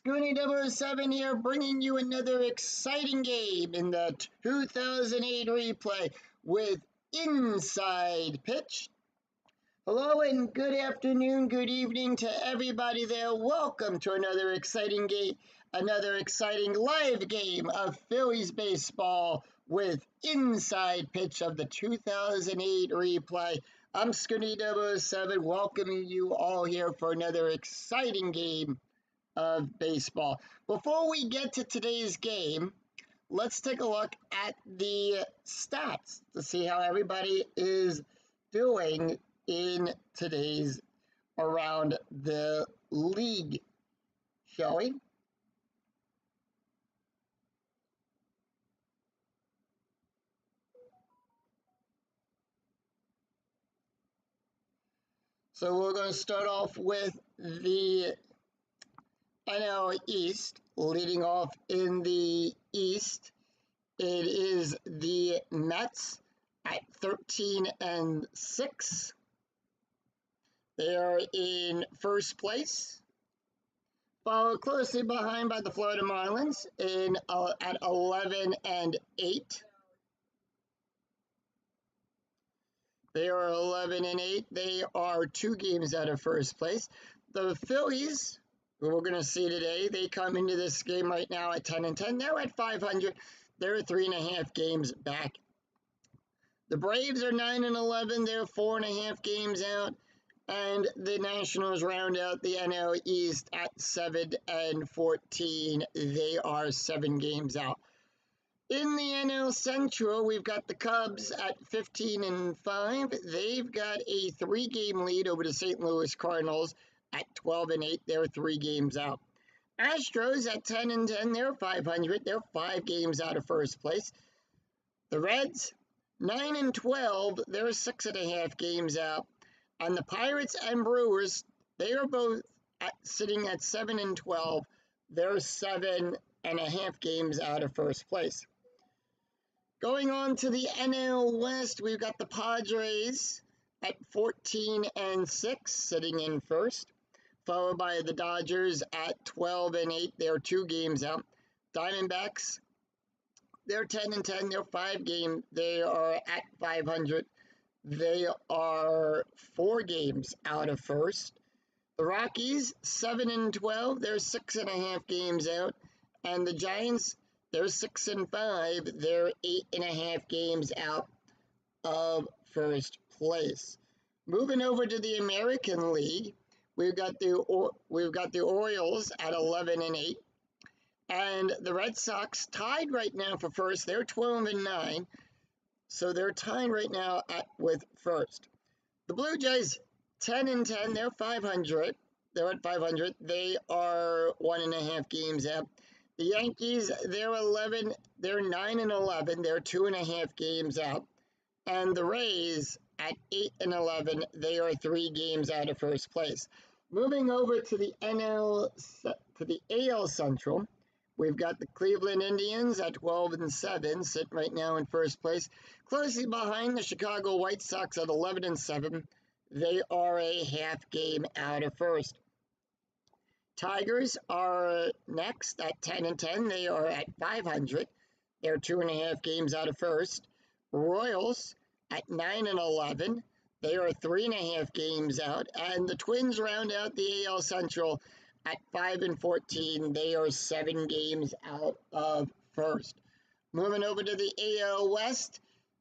Scooney 007 here, bringing you another exciting game in the 2008 replay with Inside Pitch. Hello and good afternoon, good evening to everybody there. Welcome to another exciting game, another exciting live game of Phillies baseball with Inside Pitch of the 2008 replay. I'm Scooney 007, welcoming you all here for another exciting game of baseball. Before we get to today's game, let's take a look at the stats to see how everybody is doing in today's around the league, shall we? So we're going to start off with the NL East. Leading off in the East, it is the Mets at 13-6. They are in first place, followed closely behind by the Florida Marlins at 11-8. They are 11-8. They are 2 games out of first place. The Phillies, who we're going to see today, they come into this game right now at 10-10. They're at 500. They're 3.5 games back. The Braves are 9-11. They're 4.5 games out. And the Nationals round out the NL East at 7-14. They are 7 games out. In the NL Central, we've got the Cubs at 15-5. They've got a 3-game lead over the St. Louis Cardinals at 12-8. They're 3 games out. Astros at 10-10. They're 500. They're 5 games out of first place. The Reds 9-12. They're 6.5 games out. And the Pirates and Brewers, they are both sitting at 7-12. They're 7.5 games out of first place. Going on to the NL West, we've got the Padres at 14-6, sitting in first, followed by the Dodgers at 12-8. They're 2 games out. Diamondbacks, they're 10-10. They're 5 games. They are at 500. They are 4 games out of first. The Rockies, 7-12. They're 6.5 games out. And the Giants, they're 6-5. They're 8.5 games out of first place. Moving over to the American League, we've got the Orioles at 11-8. And the Red Sox tied right now for first. They're 12-9. So they're tied right now with first. The Blue Jays, 10-10. They're 500. They're at 500. They are 1.5 games out. The Yankees, they're 9-11. They're 2.5 games out. And the Rays at 8-11. They are 3 games out of first place. Moving over to the AL Central, we've got the Cleveland Indians at 12-7, sitting right now in first place. Closely behind the Chicago White Sox at 11-7. They are a half game out of first. Tigers are next at 10-10. They are at 500. They're 2.5 games out of first. Royals at 9-11. They are 3.5 games out. And the Twins round out the AL Central at 5-14. They are 7 games out of first. Moving over to the AL West,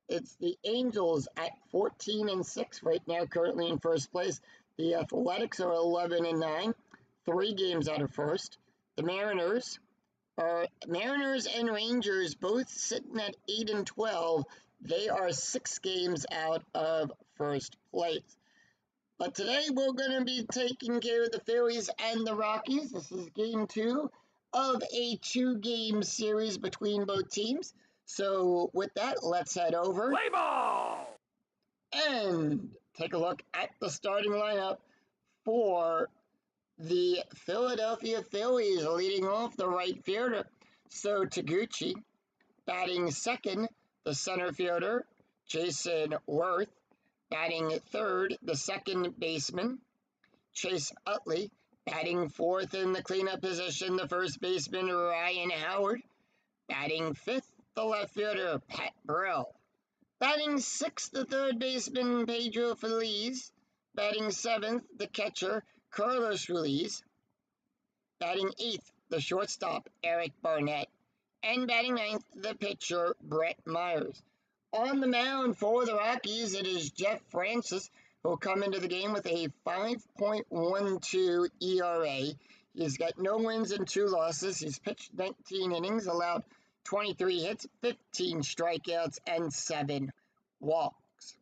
it's the Angels at 14-6 right now, currently in first place. The Athletics are 11-9, 3 games out of first. The Mariners and Rangers both sitting at 8-12. They are 6 games out of first place. But today we're going to be taking care of the Phillies and the Rockies. This is game 2 of a 2-game series between both teams. So with that, let's head over Play ball! And take a look at the starting lineup for the Philadelphia Phillies. Leading off, the right fielder, So Taguchi. Batting second, the center fielder, Jason Worth. Batting third, the second baseman, Chase Utley. Batting fourth in the cleanup position, the first baseman, Ryan Howard. Batting fifth, the left fielder, Pat Burrell. Batting sixth, the third baseman, Pedro Feliz. Batting seventh, the catcher, Carlos Ruiz. Batting eighth, the shortstop, Eric Barnett. And batting ninth, the pitcher, Brett Myers. On the mound for the Rockies, it is Jeff Francis, who will come into the game with a 5.12 ERA. He's got no wins and 2 losses. He's pitched 19 innings, allowed 23 hits, 15 strikeouts, and 7 walks.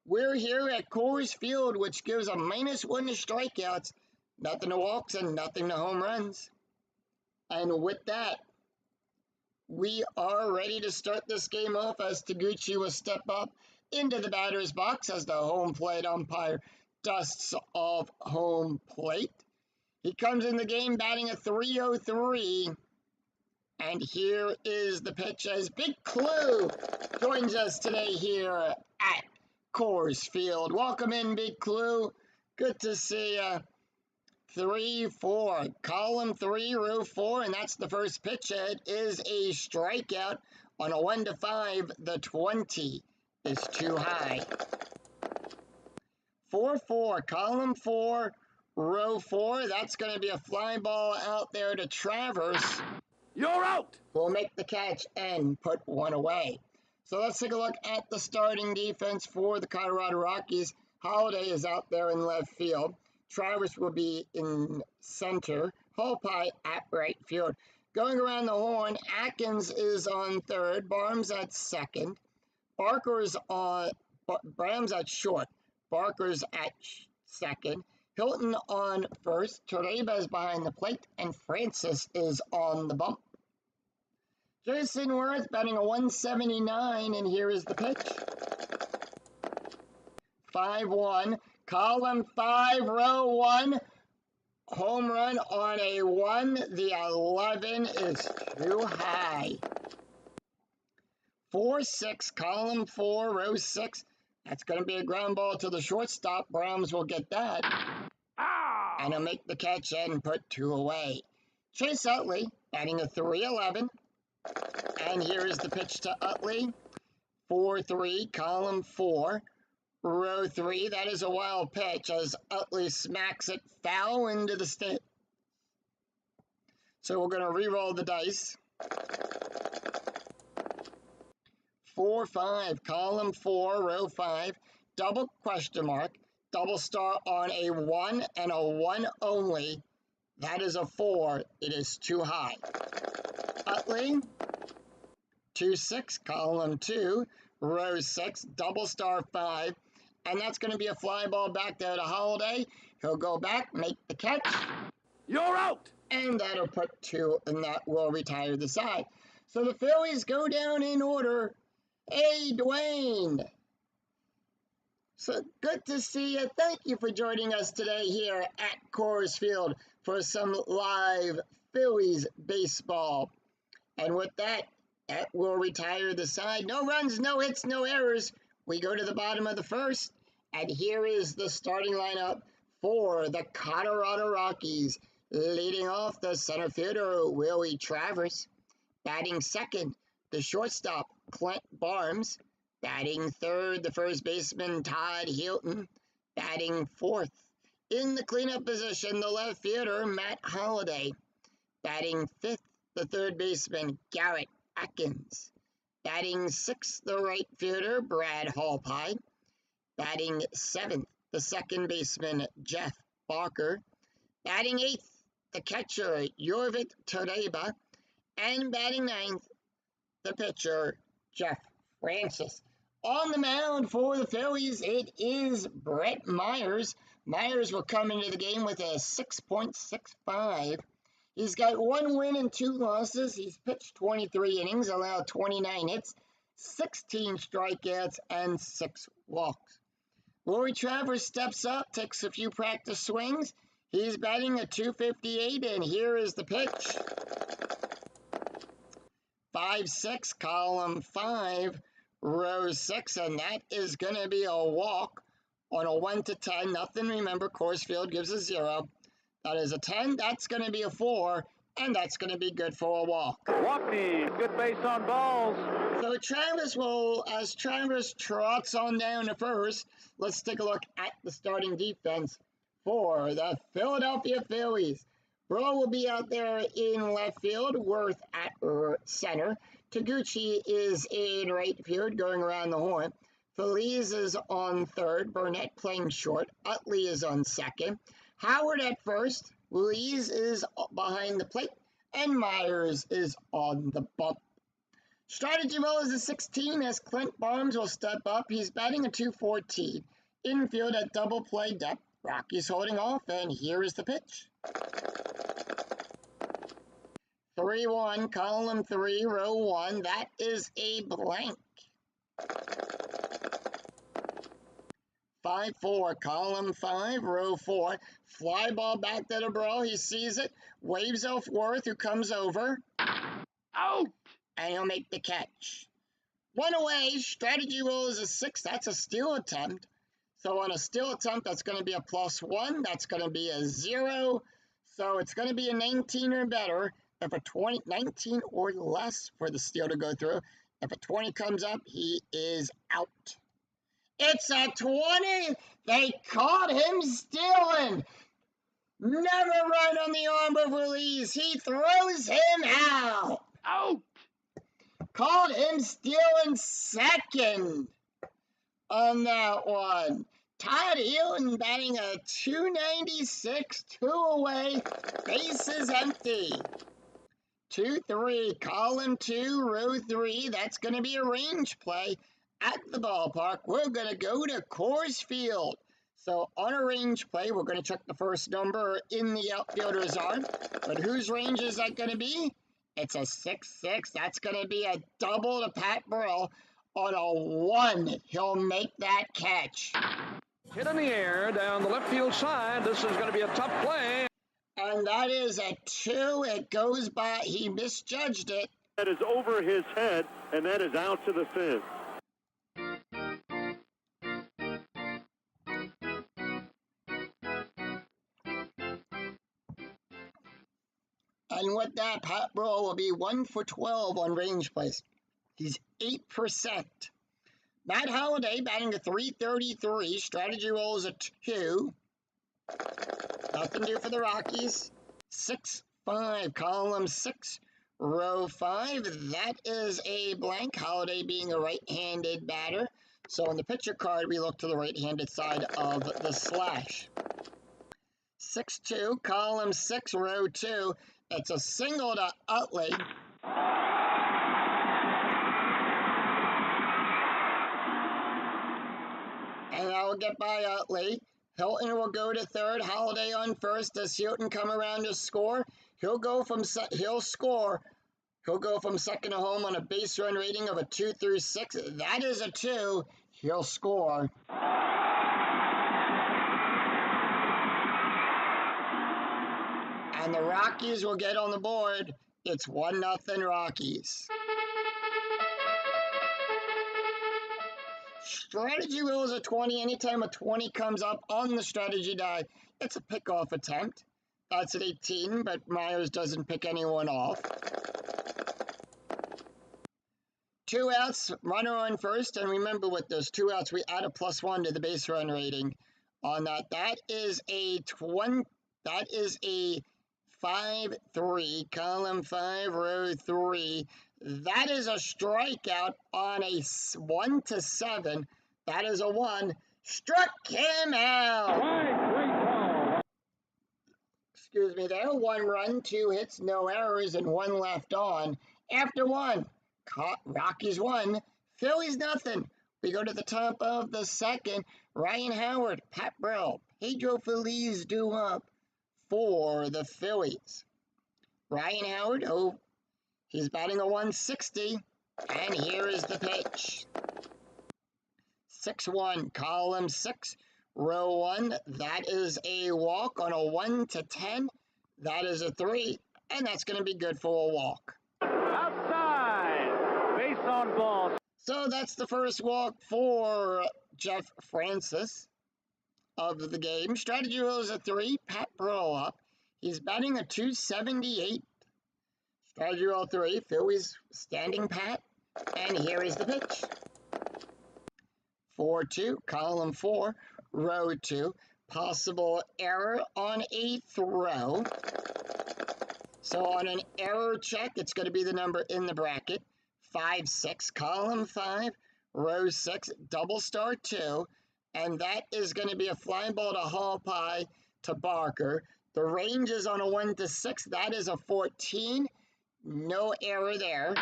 We're here at Coors Field, which gives a -1 to strikeouts, nothing to walks, and nothing to home runs. And with that, we are ready to start this game off as Taguchi will step up into the batter's box as the home plate umpire dusts off home plate. He comes in the game batting a .303. And here is the pitch as Big Clue joins us today here at Coors Field. Welcome in, Big Clue. Good to see you. 3-4, column 3, row 4, and that's the first pitch. It is a strikeout on a 1-5. The 20 is too high. 4-4, column 4, row 4. That's going to be a fly ball out there to Travers. You're out! Will make the catch and put one away. So let's take a look at the starting defense for the Colorado Rockies. Holiday is out there in left field. Travers will be in center. Holpie at right field. Going around the horn, Atkins is on third. Barnes at second. Barker's on. Bram's at short. Barker's at second. Hilton on first. Torreba's behind the plate, and Francis is on the bump. Jason Worth batting a 179, and here is the pitch. 5-1. Column 5, row 1, home run on a 1. The 11 is too high. 4-6, column 4, row 6. That's going to be a ground ball to the shortstop. Brahms will get that. Ow! And he'll make the catch and put 2 away. Chase Utley batting a .311. And here is the pitch to Utley. 4-3, column 4. Row 3, that is a wild pitch as Utley smacks it foul into the stand. So we're going to re-roll the dice. 4-5, column 4, row 5, double question mark, double star on a 1 and a 1 only. That is a 4. It is too high. Utley, 2-6, column 2, row 6, double star 5. And that's going to be a fly ball back there to Holiday. He'll go back, make the catch. You're out! And that'll put 2, and that will retire the side. So the Phillies go down in order. Hey, Dwayne. So good to see you. Thank you for joining us today here at Coors Field for some live Phillies baseball. And with that, that will retire the side. No runs, no hits, no errors. We go to the bottom of the first, and here is the starting lineup for the Colorado Rockies. Leading off, the center fielder, Willie Travers. Batting second, the shortstop, Clint Barnes. Batting third, the first baseman, Todd Hilton. Batting fourth, in the cleanup position, the left fielder, Matt Holliday. Batting fifth, the third baseman, Garrett Atkins. Batting sixth, the right fielder, Brad Holpie. Batting seventh, the second baseman, Jeff Barker. Batting eighth, the catcher, Yorvik Torreba. And batting ninth, the pitcher, Jeff Francis. On the mound for the Phillies, it is Brett Myers. Myers will come into the game with a 6.65. He's got 1 win and 2 losses. He's pitched 23 innings, allowed 29 hits, 16 strikeouts, and 6 walks. Willie Travers steps up, takes a few practice swings. He's batting a .258, and here is the pitch. 5-6, column 5, row 6, and that is going to be a walk on a 1-10. Nothing, remember, Coors Field gives a 0. That is a 10. That's going to be a 4. And that's going to be good for a walk. Walking, good base on balls. So as Travis trots on down to first, let's take a look at the starting defense for the Philadelphia Phillies. Bro will be out there in left field, Worth at center. Taguchi is in right field, going around the horn. Feliz is on third, Burnett playing short, Utley is on second. Howard at first, Louise is behind the plate, and Myers is on the bump. Strategy role is a 16 as Clint Barnes will step up. He's batting a .214. Infield at double play depth. Rockies holding off, and here is the pitch. 3-1, column 3, row 1. That is a blank. 5-4, column 5, row 4. Fly ball back to the bro. He sees it. Waves off Worth, who comes over. Out! And he'll make the catch. One away. Strategy roll is a 6. That's a steal attempt. So on a steal attempt, that's going to be a +1. That's going to be a 0. So it's going to be a 19 or better. If a 19 or less for the steal to go through. If a 20 comes up, he is out. It's a 20. They caught him stealing. Never run on the arm of release. He throws him out. Out! Called him stealing second on that one. Todd Eaton batting a .296, 2 away, bases empty. 2-3, column 2, row 3. That's going to be a range play at the ballpark. We're going to go to Coors Field. So on a range play, we're going to check the first number in the outfielder's arm. But whose range is that going to be? It's a 6-6. That's going to be a double to Pat Burrell. On a 1, he'll make that catch. Hit in the air down the left field side. This is going to be a tough play. And that is a 2. It goes by. He misjudged it. That is over his head, and that is out to the fifth. And with that, Pat Burrell will be 1 for 12 on range plays. He's 8%. Matt Holliday batting a .333. Strategy roll is a 2. Nothing new for the Rockies. 6-5, column 6, row 5. That is a blank. Holliday being a right-handed batter. So on the pitcher card, we look to the right-handed side of the slash. 6-2, column 6, row 2. It's a single to Utley. And that will get by Utley. Hilton will go to third. Holliday on first. Does Hilton come around to score? He'll score. He'll go from second to home on a base run rating of a 2 through 6. That is a 2. He'll score. And the Rockies will get on the board. It's 1-0 Rockies. Strategy rule is a 20. Anytime a 20 comes up on the strategy die, it's a pickoff attempt. That's at 18, but Myers doesn't pick anyone off. 2 outs, runner on first, and remember with those 2 outs, we add a +1 to the base run rating on that. That is a 5-3, column 5, row 3. That is a strikeout on a 1-7. That is a 1. Struck him out. Excuse me there. 1 run, 2 hits, no errors, and 1 left on. After 1, Rockies 1, Phillies nothing. We go to the top of the second. Ryan Howard, Pat Burrell, Pedro Feliz due up for the Phillies. Ryan Howard, he's batting a .160, and here is the pitch. 6-1, column 6, row 1. That is a walk on a 1-10. That is a 3, and that's going to be good for a walk. Outside, base on ball. So that's the first walk for Jeff Francis of the game. Strategy rule is a 3. Pat Burrell up. He's batting a .278. Strategy roll 3, Phillies standing pat. And here is the pitch. 4-2, column 4, row 2. Possible error on a throw. So on an error check, it's going to be the number in the bracket. 5-6, column 5, row 6, double star 2. And that is going to be a fly ball to Hall Pie to Barker. The range is on a 1-6. That is a 14. No error there.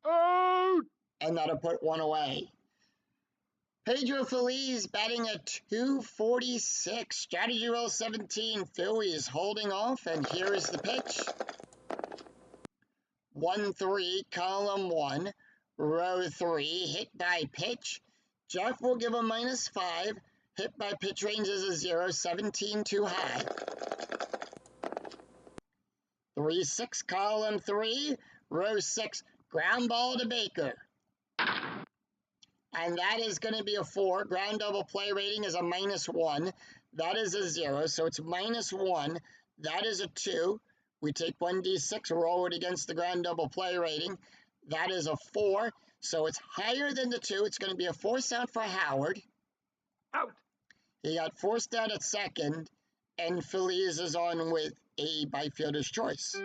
Out! And that'll put one away. Pedro Feliz batting a .246. Strategy roll 17. Phillies holding off. And here is the pitch. 1-3, column 1, row 3. Hit by pitch. Jeff will give a -5. Hit by pitch range is a 0. 17 too high. 3-6, column 3, row 6. Ground ball to Baker. And that is going to be a 4. Ground double play rating is a -1. That is a 0. So it's -1. That is a 2. We take 1d6, roll it against the ground double play rating. That is a 4. So it's higher than the 2. It's going to be a force out for Howard. Out! He got forced out at second. And Feliz is on with a byfielder's choice.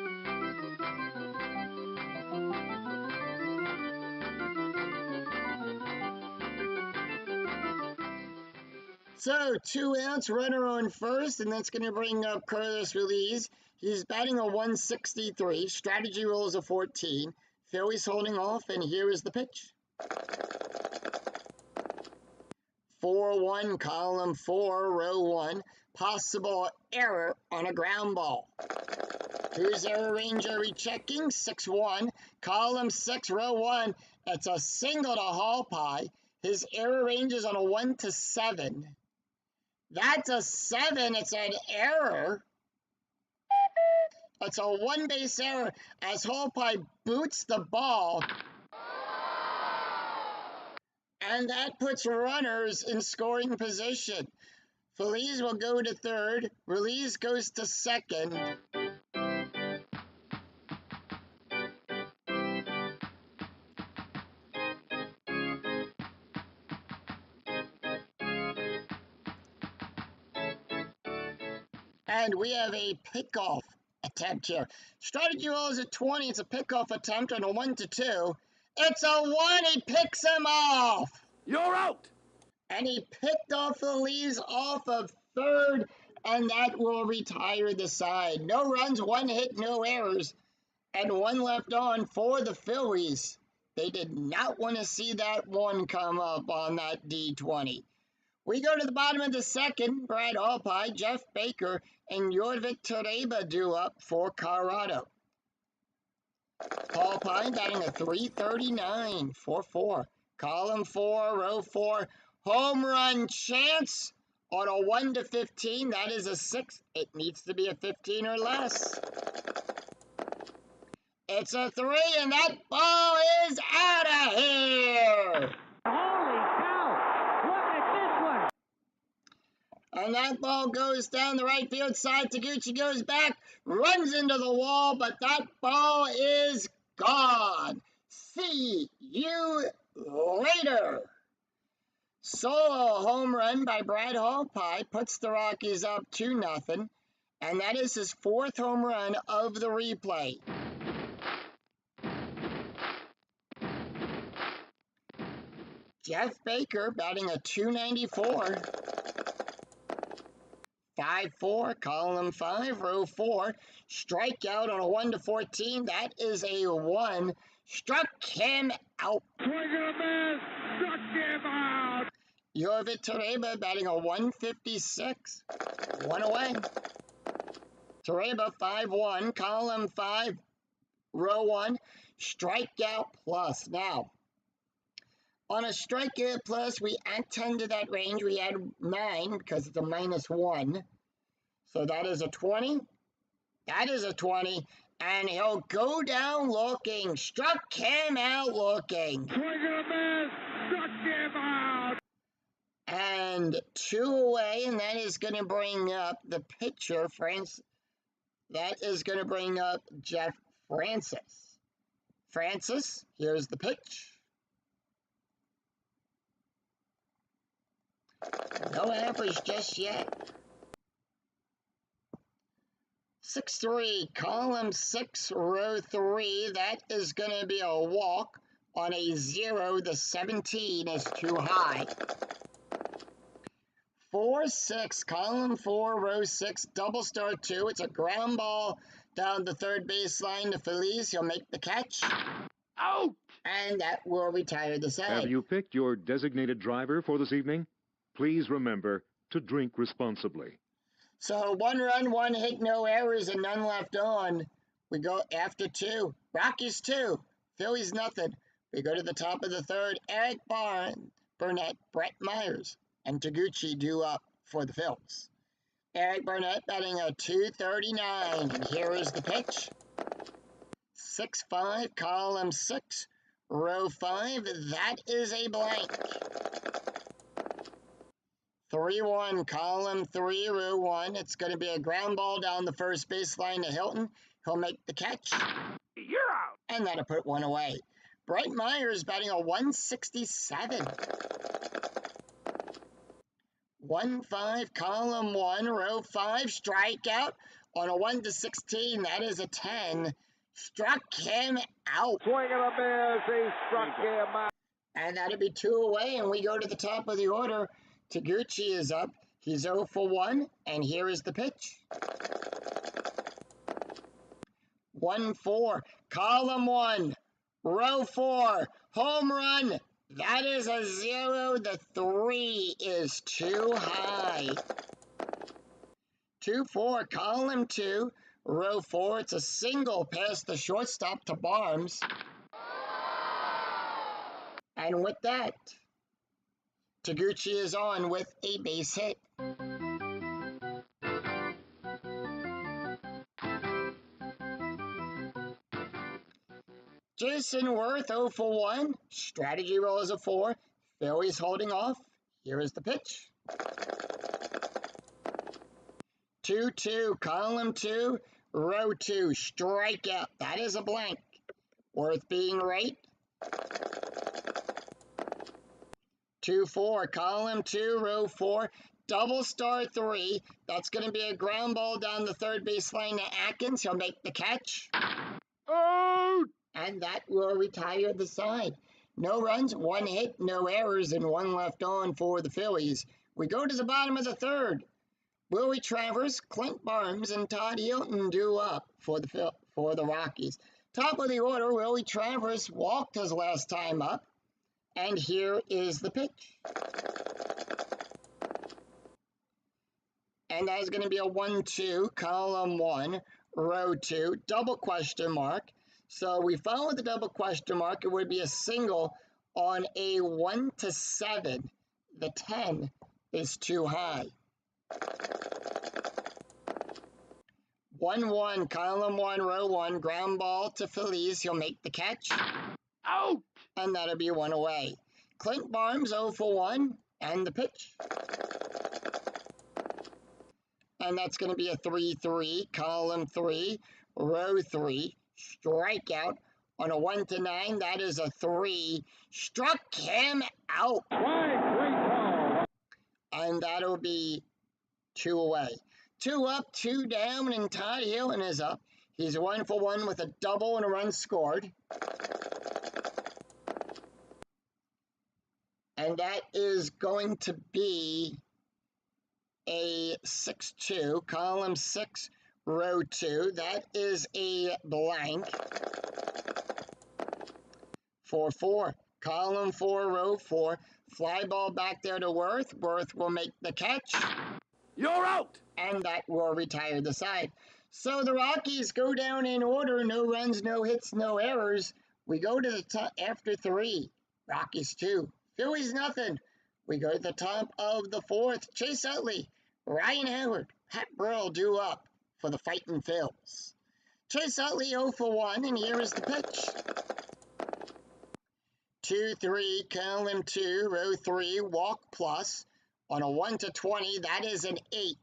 So 2 outs, runner on first, and that's going to bring up Carlos Feliz. He's batting a .163. Strategy roll is a 14. Phillies holding off, and here is the pitch. 4-1, column 4, row 1. Possible error on a ground ball. Whose error range are we checking? 6-1, column 6, row 1. It's a single to Hall Pie. His error range is on a 1-7. That's a 7. It's an error. It's a one-base error as Hall Pie boots the ball. And that puts runners in scoring position. Feliz will go to third. Feliz goes to second. And we have a pickoff attempt here. Strategy roll is a 20. It's a pickoff attempt on a 1-2. It's a 1. He picks him off. You're out! And he picked off the leaves off of third. And that will retire the side. No runs, 1 hit, no errors. And 1 left on for the Phillies. They did not want to see that 1 come up on that D20. We go to the bottom of the second. Brad Hall Pie, Jeff Baker, and Jorvik Torreba due up for Colorado. Hall Pie batting a .339, 4-4. Column 4, row 4. Home run chance on a 1-15. That is a 6. It needs to be a 15 or less. It's a 3, and that ball is out of here. Holy cow! Look at this one! And that ball goes down the right field side. Taguchi goes back, runs into the wall, but that ball is gone. See you later. Solo home run by Brad Hall Pie puts the Rockies up 2-0, and that is his 4th home run of the replay. Jeff Baker batting a .294. 5-4, column 5, row 4. Strikeout on a 1-14. That is a 1. Struck him out. Swing and a miss. Struck him out. Jorvik Torreba batting a .156. 1 away. Torreba 5-1, column 5, row 1. Strikeout plus. Now, on a strikeout plus, we add 10 to that range. We add 9 because it's a -1. So that is a 20. That is a 20. And he'll go down looking. Struck him out looking. Swing and a miss. Struck him out. And 2 away, and that is going to bring up the pitcher, That is going to bring up Jeff Francis. Francis, here's the pitch. No average just yet. 6-3, column 6, row 3. That is going to be a walk on a 0. The 17 is too high. 4-6, column 4, row 6, double star 2. It's a ground ball down the third baseline to Phillies. He'll make the catch. Out! And that will retire the side. Have you picked your designated driver for this evening? Please remember to drink responsibly. So 1 run, 1 hit, no errors, and none left on. We go after 2. Rockies 2. Phillies nothing. We go to the top of the third. Eric Burnett, Brett Myers, and Taguchi due up for the Phillies. Eric Burnett batting a .239. And here is the pitch. 6-5, column 6, row 5. That is a blank. 3-1, column 3, row 1. It's going to be a ground ball down the first baseline to Hilton. He'll make the catch. You're out! And that'll put 1 away. Brett Myers batting a .167. 1-5, column 1, row 5. Strikeout on a 1-16. That is a 10. Struck him out. Swing and a miss. He struck him out. And that'll be 2 away, and we go to the top of the order. Taguchi is up. He's 0 for 1, and here is the pitch. 1-4, column 1, row 4, home run. That is a 0. The 3 is too high. 2-4, column 2, row 4. It's a single past the shortstop to Barnes. And with that, Taguchi is on with a base hit. Jason Worth 0 for 1. Strategy roll is a 4. Phillies holding off. Here is the pitch. 2-2, column 2, row 2. Strikeout. That is a blank. Worth being right. 2-4, column 2, row 4. Double star 3. That's going to be a ground ball down the third baseline to Atkins. He'll make the catch. Out! And that will retire the side. No runs, 1 hit, no errors, and 1 left on for the Phillies. We go to the bottom of the third. Willie Travers, Clint Barnes, and Todd Hilton due up for the Rockies. Top of the order, Willie Travers walked his last time up. And here is the pitch. And that's going to be a 1-2, column 1, row 2, double question mark. So we follow the double question mark. It would be a single on a 1-7. The 10 is too high. 1-1, column 1, row 1, ground ball to Phillies. He'll make the catch. Out! And that'll be 1 away. Clint Barnes 0 for 1, and the pitch. And that's going to be a 3-3, column 3, row 3, strikeout on a 1-9. That is a 3. Struck him out. And that'll be 2 away. 2 up, 2 down, and Todd Hilton is up. He's 1 for 1 with a double and a run scored. And that is going to be a 6-2, column 6, row 2. That is a blank. 4-4, column 4, row 4. Fly ball back there to Worth. Worth will make the catch. You're out! And that will retire the side. So the Rockies go down in order. No runs, no hits, no errors. We go to the top after 3. Rockies 2. Phillies nothing. We go to the top of the 4th. Chase Utley, Ryan Howard, Pat Burrell due up for the Fightin' Phils. Chase Utley 0 for 1, and here is the pitch. 2-3, column 2, row 3, walk plus on a 1-20. That is an 8.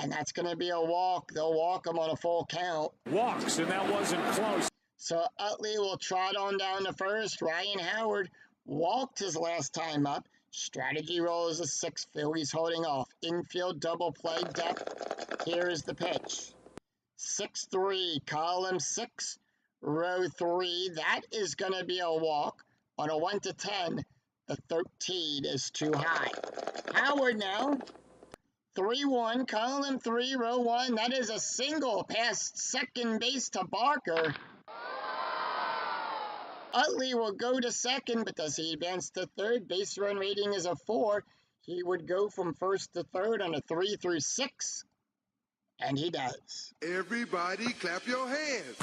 And that's going to be a walk. They'll walk him on a full count. Walks, and that wasn't close. So Utley will trot on down to first. Ryan Howard walked his last time up. Strategy roll is a 6. Phillies holding off. Infield double play depth. Here is the pitch. 6-3, column 6, row 3. That is going to be a walk. On a 1 to 10, the 13 is too high. Howard now. 3-1, column 3, row 1. That is a single past second base to Barker. Utley will go to second, but does he advance to third? Base run rating is a 4. He would go from first to third on a 3 through 6. And he does. Everybody clap your hands.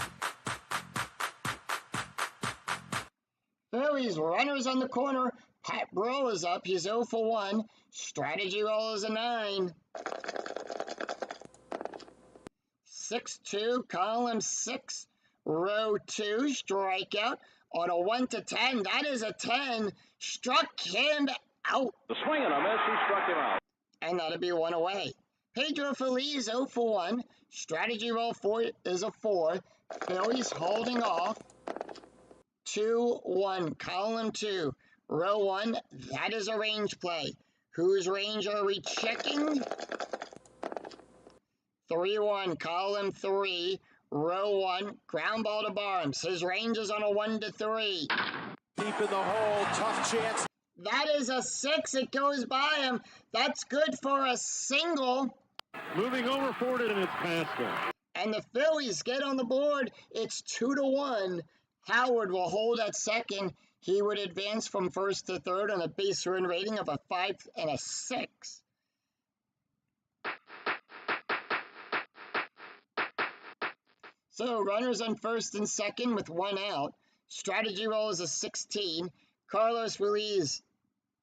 Phillies runners on the corner. Pat Burrell is up. He's 0 for 1. Strategy roll is a 9. 6-2, column 6, row 2. Strikeout on a 1 to 10. That is a 10. Struck him out. The swing and a miss, he struck him out. And that'll be 1 away. Pedro Feliz 0 for 1. Strategy roll 4 is a 4. Phillies holding off. 2-1, column 2, row 1. That is a range play. Whose range are we checking? 3-1, column 3, row 1. Ground ball to Barnes. His range is on a 1 to 3. Deep in the hole, tough chance. That is a 6. It goes by him. That's good for a single. Moving over for it, and it's past him. And the Phillies get on the board. It's 2-1. Howard will hold at second. He would advance from first to third on a base run rating of a 5 and a 6. So runners on first and second with 1 out. Strategy roll is a 16. Carlos Ruiz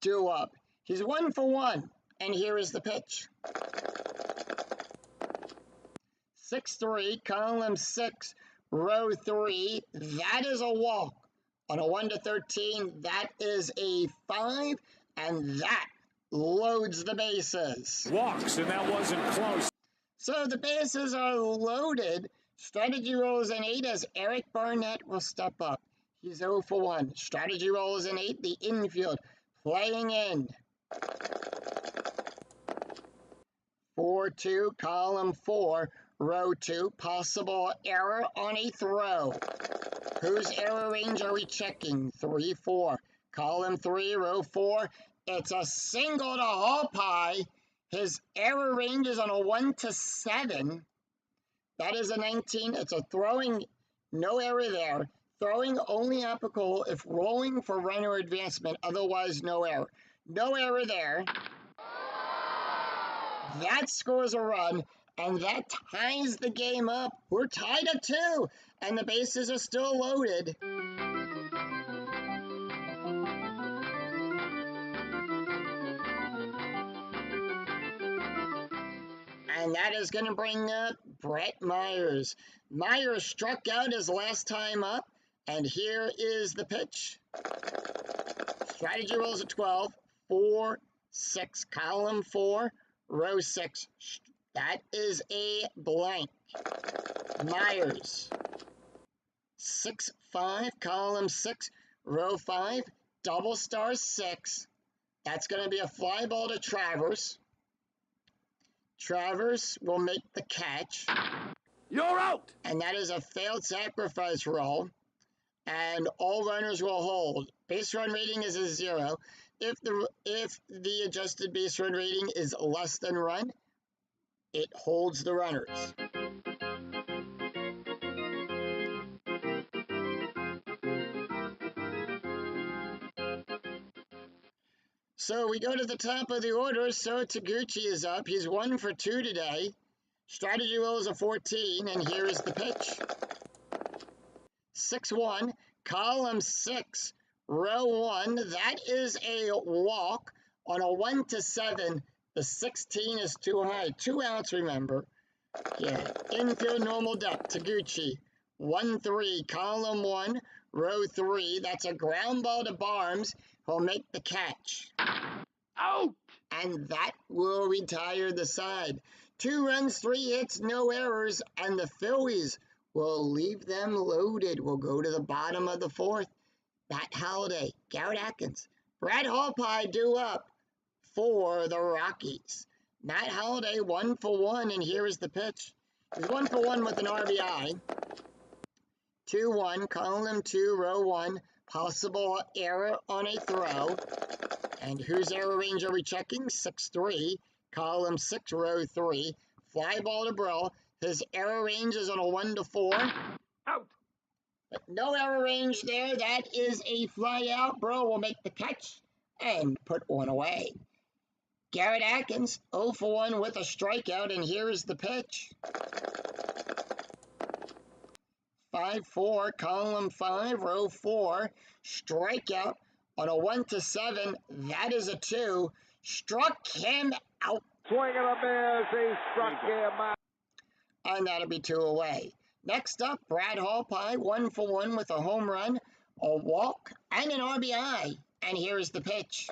due up. He's 1 for 1. And here is the pitch. 6-3, column 6, row 3. That is a walk. On a 1 to 13, that is a 5. And that loads the bases. Walks, and that wasn't close. So the bases are loaded. Strategy roll is an 8 as Eric Barnett will step up. He's 0 for 1. Strategy roll is an 8. The infield playing in. 4-2, column 4, row 2. Possible error on a throw. Whose error range are we checking? 3-4. Column 3, row 4. It's a single to Hallpie. His error range is on a 1 to 7. That is a 19. It's a throwing, no error there. Throwing only applicable if rolling for runner advancement, otherwise no error. No error there. That scores a run, and that ties the game up. We're tied at 2, and the bases are still loaded. And that is going to bring up Brett Myers. Myers struck out his last time up, and here is the pitch. Strategy rolls at 12, 4-6, column 4, row 6. That is a blank. Myers. 6-5, column 6, row 5, double star 6. That's going to be a fly ball to Travers. Travers will make the catch. You're out! And that is a failed sacrifice roll. And all runners will hold. Base run rating is a 0. If the adjusted base run rating is less than run, it holds the runners. So we go to the top of the order. So Taguchi is up. He's 1 for 2 today. Strategy roll is a 14, and here is the pitch. 6-1, column 6, row 1. That is a walk. On a 1 to 7, the 16 is too high. 2 outs, remember. Yeah, infield normal depth. Taguchi. 1-3, column 1, row 3. That's a ground ball to Barnes. He'll make the catch. Out! And that will retire the side. 2 runs, 3 hits, no errors, and the Phillies will leave them loaded. We'll go to the bottom of the 4th. Matt Holliday, Garrett Atkins, Brad Hallpie due up for the Rockies. Matt Holliday 1 for 1, and here is the pitch. He's 1 for 1 with an RBI. 2-1, column 2, row 1. Possible error on a throw. And whose error range are we checking? 6-3, column 6, row 3. Fly ball to Brill. His error range is on a 1 to 4. Out. But no error range there. That is a fly out. Brill will make the catch and put one away. Garrett Atkins 0 for 1 with a strikeout, and here is the pitch. 5-4, column 5, row 4. Strikeout on a 1 to 7. That is a 2. Struck him out. Swing and a miss. He struck him out. And that'll be 2 away. Next up, Brad Hallpie 1 for 1 with a home run, a walk, and an RBI. And here is the pitch.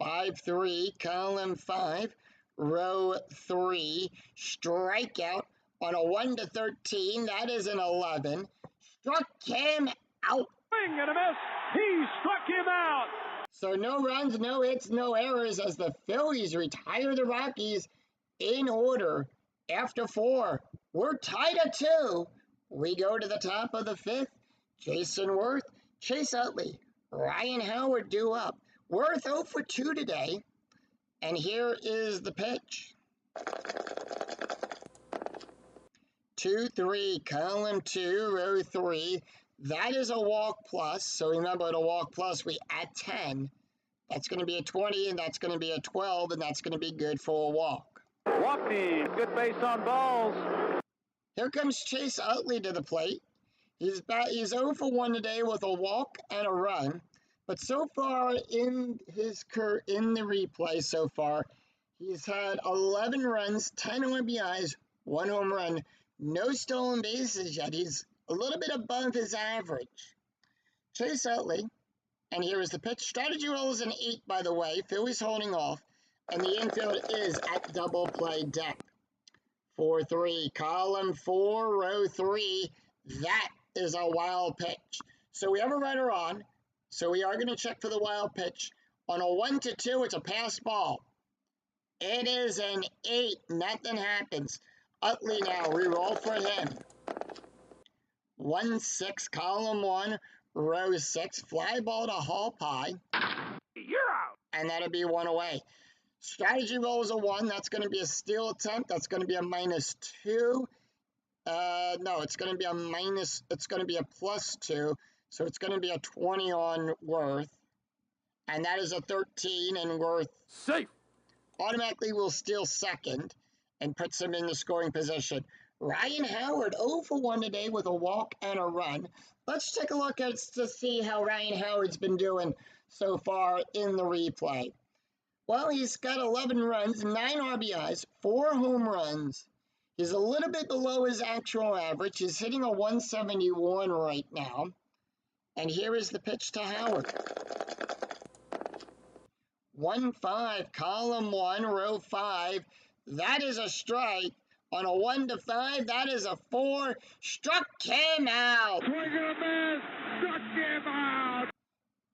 5-3, column 5, row 3. Strikeout on a 1 to 13. That is an 11. Struck him out. Swing and a miss. He struck him out. So no runs, no hits, no errors as the Phillies retire the Rockies in order after 4. We're tied at 2. We go to the top of the 5th. Jason Worth, Chase Utley, Ryan Howard due up. Worth 0 for 2 today. And here is the pitch. 2-3, column 2, row 3. That is a walk plus. So remember, at a walk plus, we add 10. That's going to be a 20, and that's going to be a 12, and that's going to be good for a walk. Walking. Good base on balls. Here comes Chase Utley to the plate. He's 0 for 1 today with a walk and a run. But so far in the replay so far, he's had 11 runs, 10 RBIs, 1 home run, no stolen bases yet. He's a little bit above his average. Chase Utley, and here is the pitch. Strategy roll is an 8, by the way. Phillies holding off, and the infield is at double play deck. 4-3, column 4, row 3. That is a wild pitch. So we have a runner on. So we are going to check for the wild pitch. On a 1 to 2, it's a pass ball. It is an 8. Nothing happens. Utley now, re-roll for him. 1-6, column 1, row 6. Fly ball to Hallpie. You're out. And that'll be 1 away. Strategy roll is a 1. That's going to be a steal attempt. That's going to be a -2. No, it's going to be it's going to be a +2. So it's going to be a 20 on Worth. And that is a 13, and Worth Safe. automatically will steal second and puts him in the scoring position. Ryan Howard 0 for 1 today with a walk and a run. Let's take a look at to see how Ryan Howard's been doing so far in the replay. Well, he's got 11 runs, 9 RBIs, 4 home runs. He's a little bit below his actual average. He's hitting a 171 right now. And here is the pitch to Howard. 1-5, column 1, row 5. That is a strike. On a 1 to 5, that is a 4. Struck him out. Swing and a miss. Struck him out.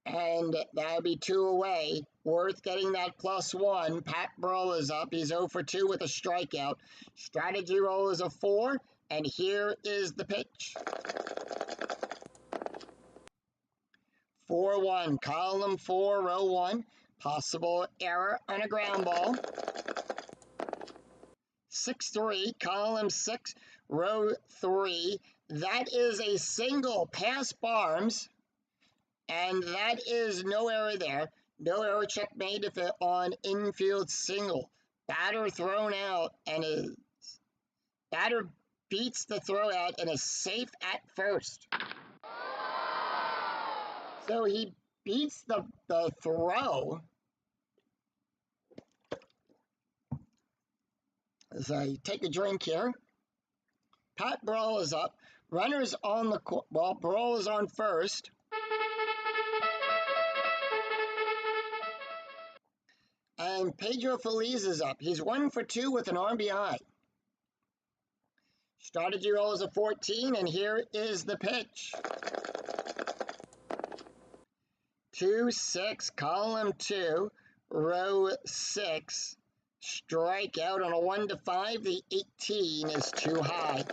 And that'll be 2 away. Worth getting that +1. Pat Brill is up. He's 0 for 2 with a strikeout. Strategy roll is a 4. And here is the pitch. 4-1, column 4, row 1. Possible error on a ground ball. 6-3, column 6, row 3. That is a single past Barnes. And that is no error there. No error check made if it on infield single. Batter thrown out, and his batter beats the throw out and is safe at first. So he beats the throw. As I take a drink here. Pat Brill is up. Runners on the court. Well, Brill is on first. And Pedro Feliz is up. He's 1 for 2 with an RBI. Strategy roll is a 14, and here is the pitch. 2-6, column 2, row 6. Strikeout on a 1-5. The 18 is too high.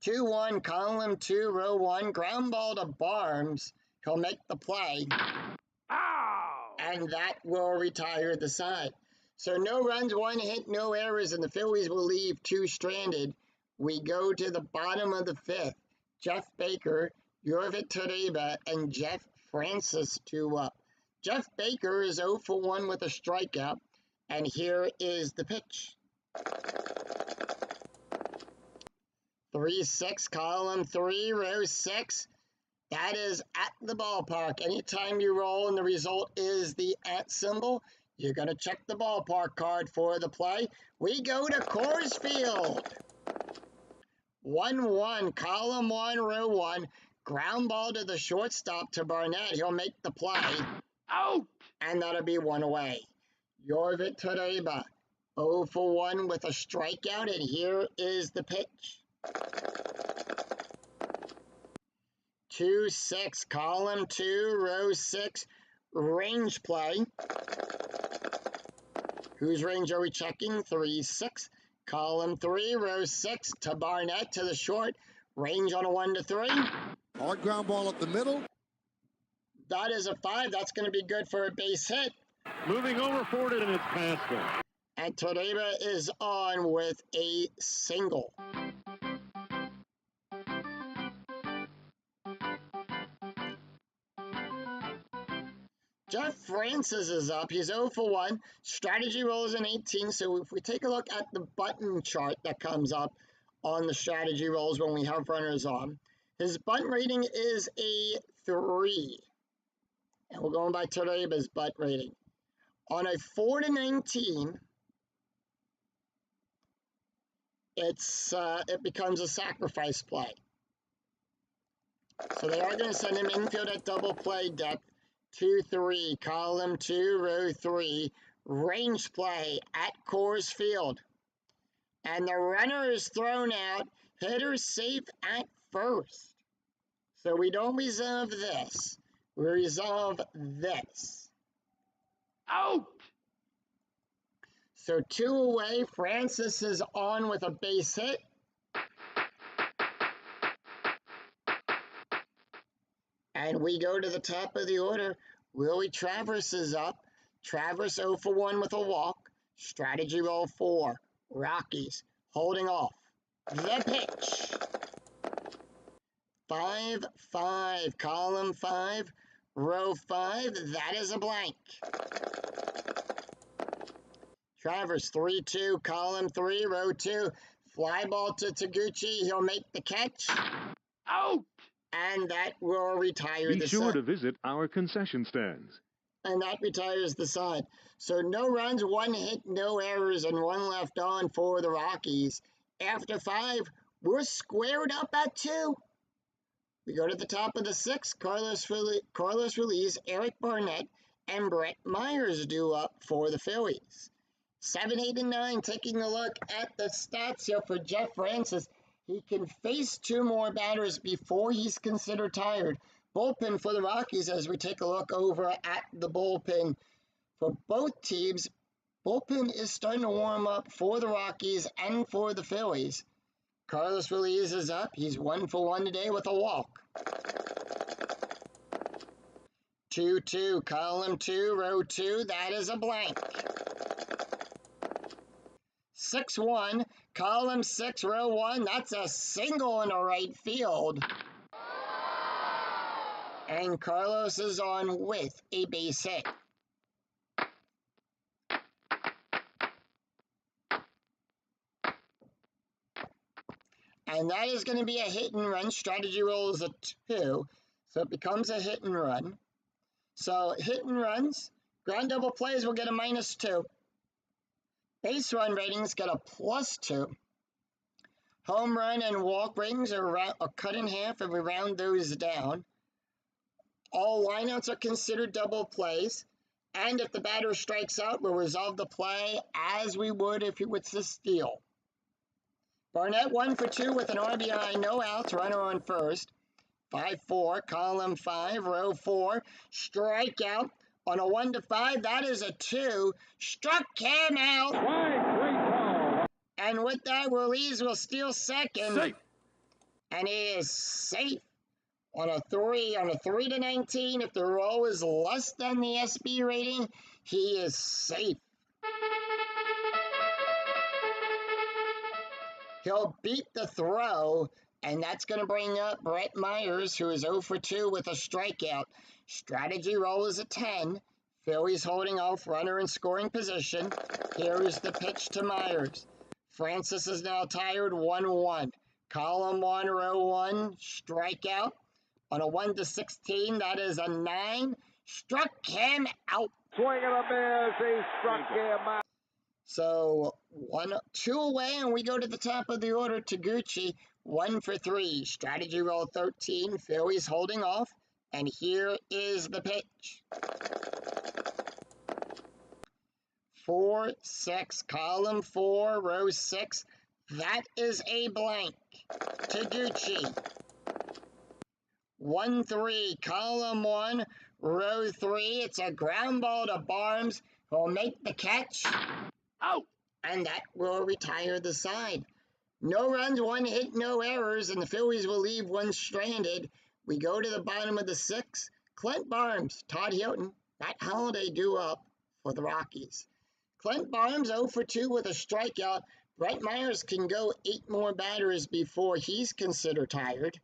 2-1, column 2, row 1. Ground ball to Barnes. He'll make the play. Ow! And that will retire the side. So no runs, 1 hit, no errors, and the Phillies will leave 2 stranded. We go to the bottom of the 5th. Jeff Baker, Yorvik Toreba, and Jeff Francis 2 up. Jeff Baker is 0 for 1 with a strikeout, and here is the pitch. 3-6, column 3, row 6. That is at the ballpark. Anytime you roll and the result is the at symbol, you're going to check the ballpark card for the play. We go to Coors Field. 1-1, column 1, row 1. Ground ball to the shortstop to Barnett. He'll make the play. Out! And that'll be 1 away. Yorvik Toreba, 0 for 1 with a strikeout, and here is the pitch. 2-6, column 2, row 6, range play. Whose range are we checking? 3-6, column 3, row 6, to Barnett to the short. Range on a 1-3. Hard ground ball up the middle. That is a 5. That's going to be good for a base hit. Moving over for it, and it's past him. And Toreba is on with a single. Jeff Francis is up. He's 0 for 1. Strategy roll is an 18. So if we take a look at the button chart that comes up on the strategy rolls when we have runners on, his bunt rating is a 3. And we're going by Toreba's bunt rating. On a 4-19, it becomes a sacrifice play. So they are going to send him infield at double play depth. 2-3, column 2, row 3, range play at Coors Field. And the runner is thrown out, hitter safe at first. So we don't resolve this, we resolve this. Out! So 2 away, Francis is on with a base hit. And we go to the top of the order. Willie Travers is up. Travers 0 for 1 with a walk. Strategy roll 4. Rockies holding off. The pitch. 5-5, column 5, row 5. That is a blank. Travers 3-2, column 3, row 2. Fly ball to Taguchi. He'll make the catch. Out! And that will retire Be the sure side. to visit our concession stands. And that retires the side. So no runs, 1 hit, no errors, and 1 left on for the Rockies. After 5, we're squared up at 2. We go to the top of the 6th. Carlos Ruiz, Eric Barnett, and Brett Myers due up for the Phillies. 7, 8, and 9, taking a look at the stats here for Jeff Francis. He can face 2 more batters before he's considered tired. Bullpen for the Rockies as we take a look over at the bullpen for both teams. Bullpen is starting to warm up for the Rockies and for the Phillies. Carlos Ruiz is up. He's 1 for 1 today with a walk. 2-2, column 2, row 2. That is a blank. 6-1, column 6, row 1. That's a single in the right field. And Carlos is on with a base hit. And that is going to be a hit and run. Strategy roll is a 2, so it becomes a hit and run. So hit and runs, ground double plays will get a -2. Base run ratings get a +2. Home run and walk ratings are cut in half and we round those down. All lineouts are considered double plays. And if the batter strikes out, we'll resolve the play as we would if it was a steal. Barnett 1 for 2 with an RBI, no outs, runner on first. 5-4, column 5, row 4, strikeout on a 1-5. That is a 2. Struck him out. And with that, Ruiz will steal second. Safe. And he is safe on a 3-19. If the roll is less than the SB rating, he is safe. He'll beat the throw, and that's going to bring up Brett Myers, who is 0 for 2 with a strikeout. Strategy roll is a 10. Phillies holding off, runner in scoring position. Here is the pitch to Myers. Francis is now tired, 1-1. Column 1, row 1, strikeout. On a 1-16, that is a 9. Struck him out. Swing and a miss. He struck him out. So 2 away, and we go to the top of the order. Taguchi, 1 for 3. Strategy roll 13. Phillies holding off. And here is the pitch. 4-6, column 4, row 6. That is a blank. Taguchi. 1-3, column 1, row 3. It's a ground ball to Barnes, who'll make the catch. Out. And that will retire the side. No runs, 1 hit, no errors, and the Phillies will leave 1 stranded. We go to the bottom of the 6th. Clint Barnes, Todd Hilton, Matt Holliday due up for the Rockies. Clint Barnes 0 for 2 with a strikeout. Brett Myers can go 8 more batters before he's considered tired.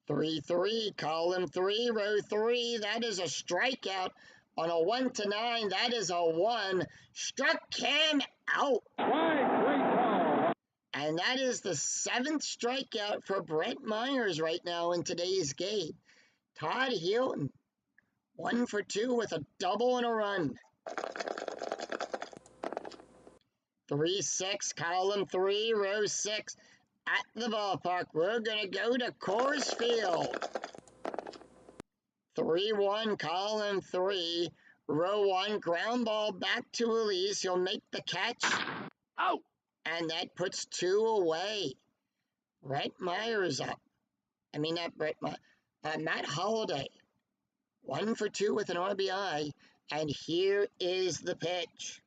3-3, column 3, row 3. That is a strikeout. On a 1-9, that is a 1. Struck him out. And that is the 7th strikeout for Brett Myers right now in today's game. Todd Hilton, 1 for 2 with a double and a run. 3-6, column 3, row 6. At the ballpark, we're going to go to Coors Field. 3-1, column 3, row 1, ground ball back to Elise. He'll make the catch. Out. And that puts 2 away. Brett Myers up. Matt Holliday. 1 for 2 with an RBI. And here is the pitch.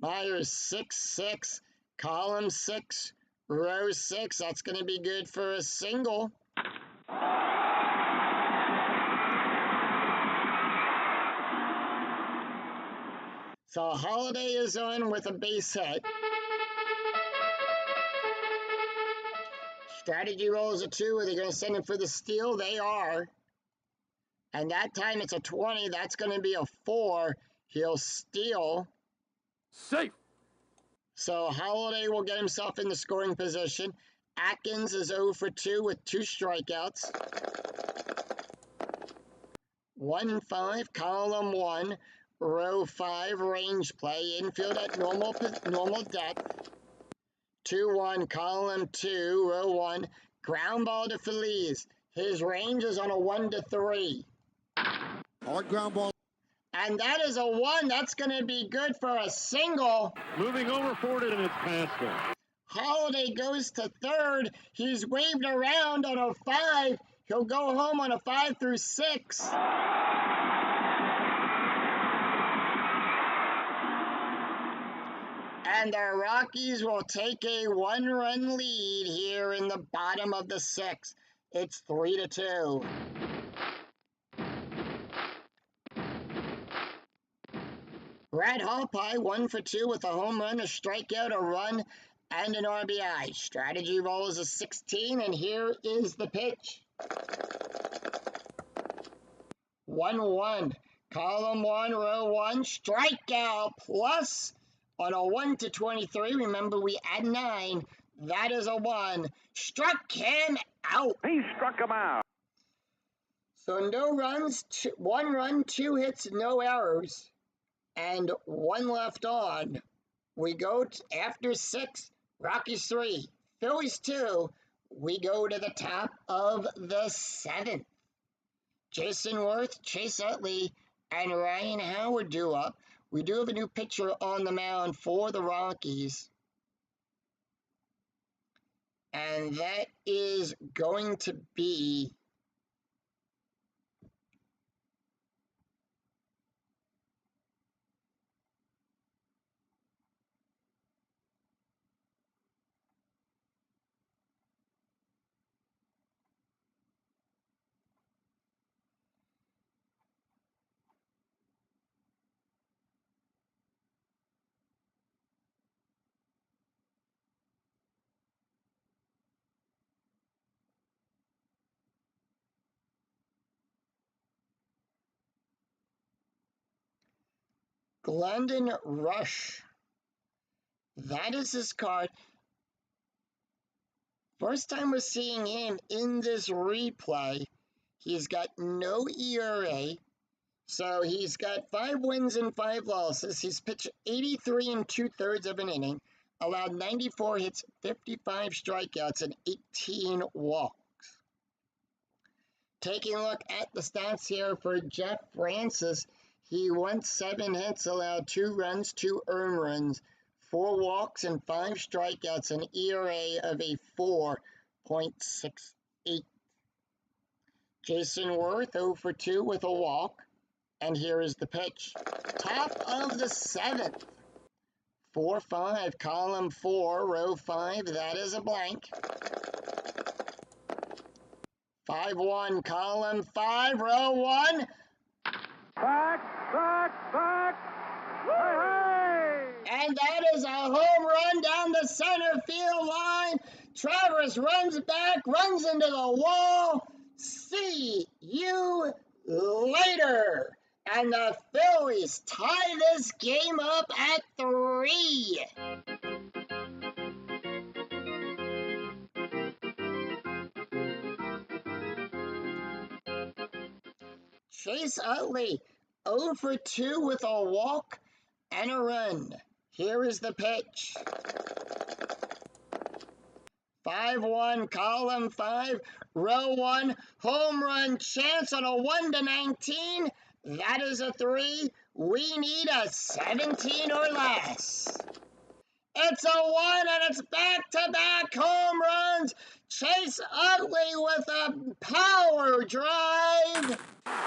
Myers 6-6, column 6, row 6. That's going to be good for a single. So Holliday is on with a base hit. Strategy rolls a 2. Are they going to send him for the steal? They are. And that time it's a 20. That's going to be a 4. He'll steal. Safe. So Holliday will get himself in the scoring position. Atkins is 0 for 2 with 2 strikeouts. 1-5, column 1, row 5, range play, infield at normal depth. 2-1, column 2, row 1, ground ball to Feliz. His range is on a 1-3. Hard ground ball. And that is a 1. That's going to be good for a single. Moving over forward, and it's past him. Holliday goes to third. He's waved around on a 5. He'll go home on a 5 through 6. And the Rockies will take a 1-run lead here in the bottom of the 6th. It's 3-2. Brad Hallpie, 1 for 2 with a home run, a strikeout, a run, and an RBI. Strategy roll is a 16, and here is the pitch. 1-1, column 1, row 1, strikeout plus on a 1-23. Remember, we add 9. That is a 1. Struck him out. He struck him out. So no runs, 1 run, 2 hits, no errors. And 1 left on. We go after 6, Rockies 3, Phillies 2. We go to the top of the 7th. Jason Worth, Chase Utley, and Ryan Howard due up. We do have a new pitcher on the mound for the Rockies. And that is going to be Glendon Rush. That is his card. First time we're seeing him in this replay. He's got no ERA. So he's got 5 wins and 5 losses. He's pitched 83 and 2/3 of an inning, allowed 94 hits, 55 strikeouts, and 18 walks. Taking a look at the stats here for Jeff Francis, he went 7 hits, allowed 2 runs, 2 earned runs, 4 walks, and 5 strikeouts, an ERA of a 4.68. Jason Worth 0 for 2 with a walk. And here is the pitch. Top of the 7th. 4-5, column 4, row 5. That is a blank. 5-1, column 5, row 1. Back. And that is a home run down the center field line. Travers runs back, runs into the wall. See you later. And the Phillies tie this game up at 3. Chase Utley, 0 for 2 with a walk and a run. Here is the pitch. 5-1, column 5, row 1, home run chance on a 1-19. That is a 3. We need a 17 or less. It's a 1, and it's back-to-back home runs. Chase Utley with a power drive.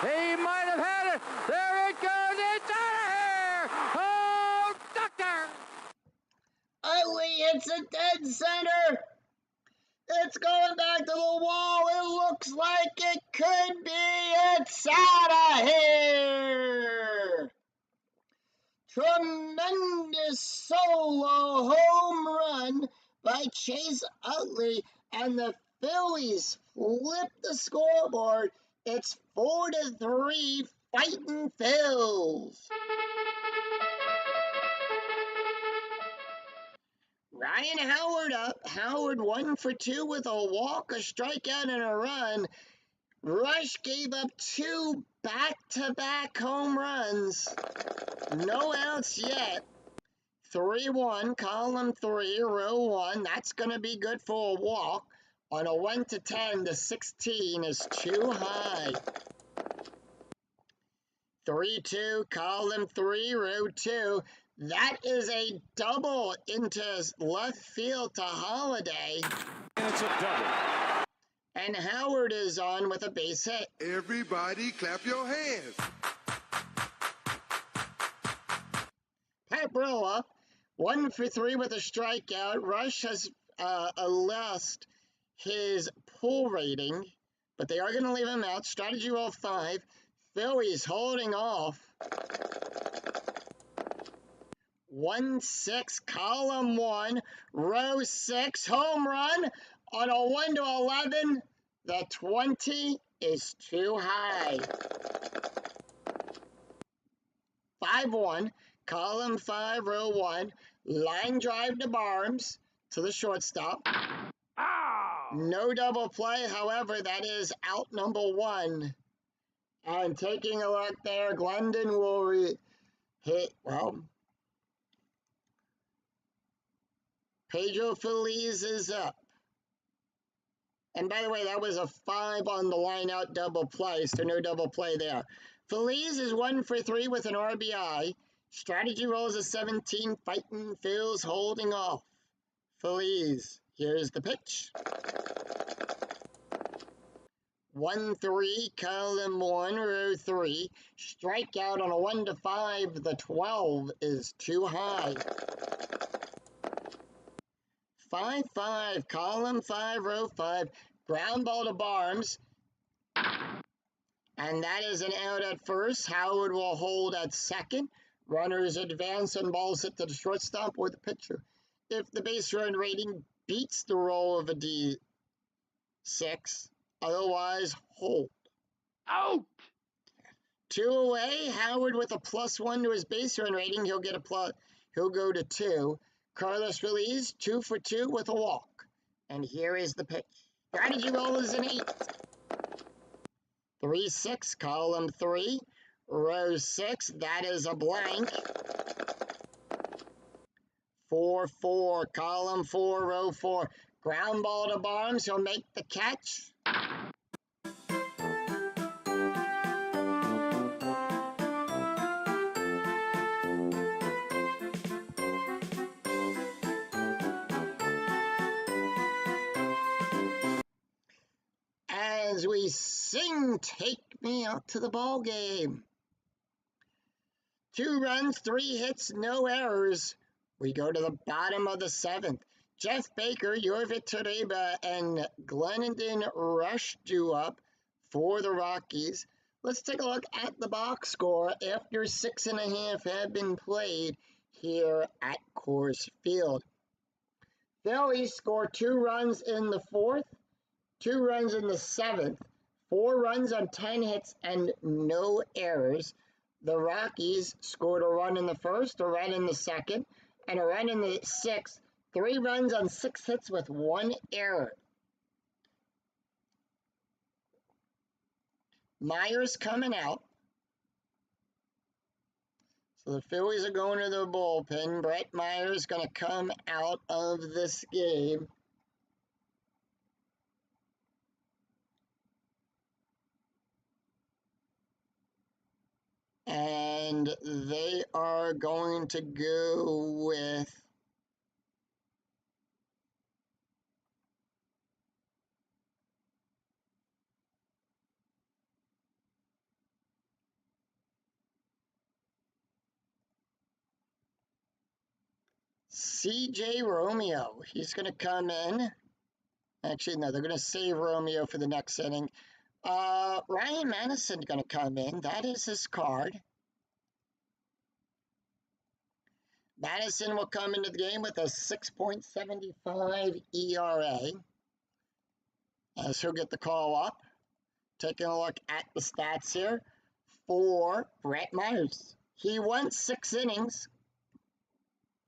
He might have had it. There it goes. It's out of here. Oh, doctor. Utley hits it dead center. It's going back to the wall. It looks like it could be. It's out of here. Tremendous solo home run by Chase Utley, and the Phillies flip the scoreboard. It's 4-3, fighting Phils. Ryan Howard up. Howard 1 for 2 with a walk, a strikeout, and a run. Rush gave up 2 back-to-back home runs. No outs yet. 3-1, column 3, row 1. That's going to be good for a walk. On a 1-10, the 16 is too high. 3-2, column 3, row 2. That is a double into left field to Holiday. And it's a double. And Howard is on with a base hit. Everybody clap your hands. Pabrilla, 1 for 3 with a strikeout. Rush has lost his pull rating, but they are going to leave him out. Strategy roll 5. Phillies holding off. 1-6, column 1, row 6, home run on a 1-11. The 20 is too high. 5-1, column 5, row 1, line drive to Barnes to the shortstop. No double play, however, that is out number 1. And taking a look there, Glendon will hit, well, Pedro Feliz is up. And by the way, that was a 5 on the line out double play, so no double play there. Phillies is 1 for 3 with an RBI. Strategy rolls a 17, fighting Phil's holding off. Phillies, here's the pitch. 1-3, column 1, row 3. Strikeout on a 1-5. The 12 is too high. 5-5, column 5, row 5. Ground ball to Barnes. And that is an out at first. Howard will hold at second. Runners advance and balls hit to the shortstop or the pitcher. If the base run rating beats the roll of a D6, otherwise hold. Out! 2 away. Howard with a +1 to his base run rating. He'll go to 2. Carlos Feliz 2 for 2 with a walk. And here is the pitch. Strategy roll is an 8. 3-6, column 3, row 6. That is a blank. 4-4, column 4, row 4. Ground ball to Barnes. He'll make the catch. As we sing, take me out to the ball game. 2 runs, 3 hits, no errors. We go to the bottom of the 7th. Jeff Baker, Yorvit Toreba, and Glendon Rush due up for the Rockies. Let's take a look at the box score after 6.5 have been played here at Coors Field. Phillies score 2 runs in the 4th, 2 runs in the 7th, 4 runs on 10 hits and no errors. The Rockies scored a run in the 1st, a run in the 2nd, and a run in the 6th. 3 runs on 6 hits with 1 error. Myers coming out. So the Phillies are going to the bullpen. Brett Myers going to come out of this game. And they are going to go with C.J. Romeo. He's going to come in. Actually, no, they're going to save Romeo for the next inning. Ryan Madison's going to come in. That is his card. Madison will come into the game with a 6.75 ERA. As he'll get the call up. Taking a look at the stats here for Brett Myers. He went 6 innings.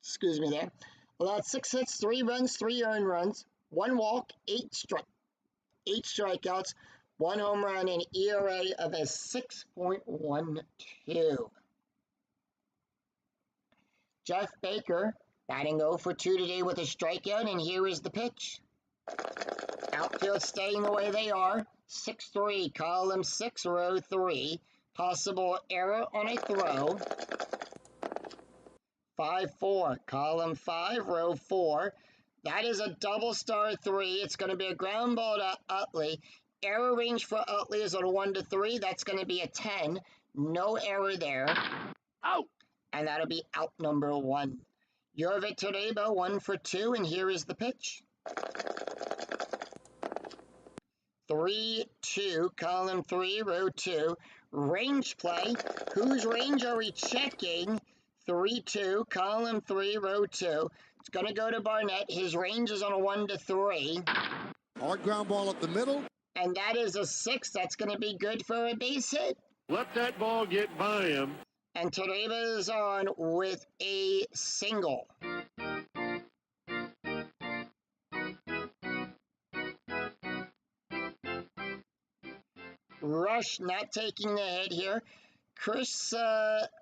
Excuse me there. Allowed 6 hits, 3 runs, 3 earned runs, 1 walk, 8 strikeouts, 1 home run, and ERA of a 6.12. Jeff Baker batting 0 for 2 today with a strikeout, and here is the pitch. Outfield staying the way they are. 6-3, column 6, row 3. Possible error on a throw. 5-4, column 5, row 4. That is a double star 3. It's going to be a ground ball to Utley. Error range for Utley is on 1 to 3. That's going to be a 10. No error there. Out! And that'll be out number 1. Yorvit Toreba 1 for 2, and here is the pitch. 3-2, column 3, row 2. Range play. Whose range are we checking? 3-2, column 3, row 2. It's going to go to Barnett. His range is on a 1 to 3. Hard ground ball up the middle. And that is a 6. That's going to be good for a base hit. Let that ball get by him. And Toreba is on with a single. Rush not taking the hit here. Chris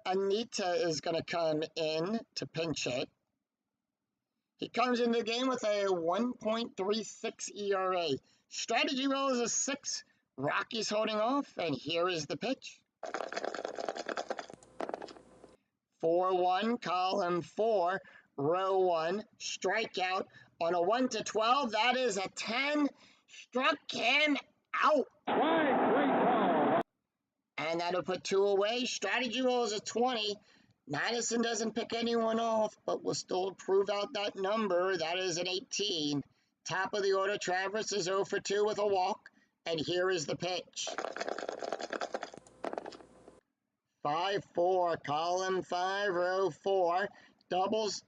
Anita is going to come in to pinch hit. He comes into the game with a 1.36 ERA. Strategy roll is a 6. Rockies holding off, and here is the pitch. 4-1, column 4, row 1, strikeout on a 1-12. That is a 10. Struck him out. Great call. And that'll put 2 away. Strategy roll is a 20. Madison doesn't pick anyone off, but will still prove out that number. That is an 18. Top of the order, Travers is 0 for 2 with a walk. And here is the pitch. 5-4, column 5, row 4, doubles.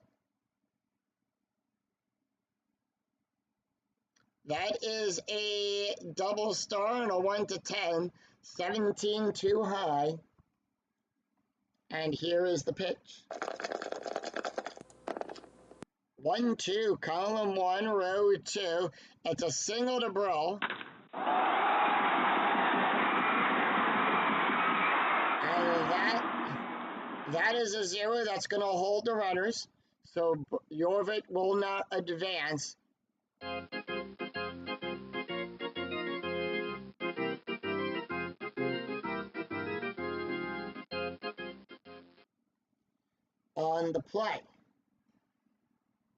That is a double star on a 1-10, 17 too high. And here is the pitch. 1-2, column 1, row 2. It's a single to Brill. And that is a 0 that's going to hold the runners. So Jorvik will not advance. On the play.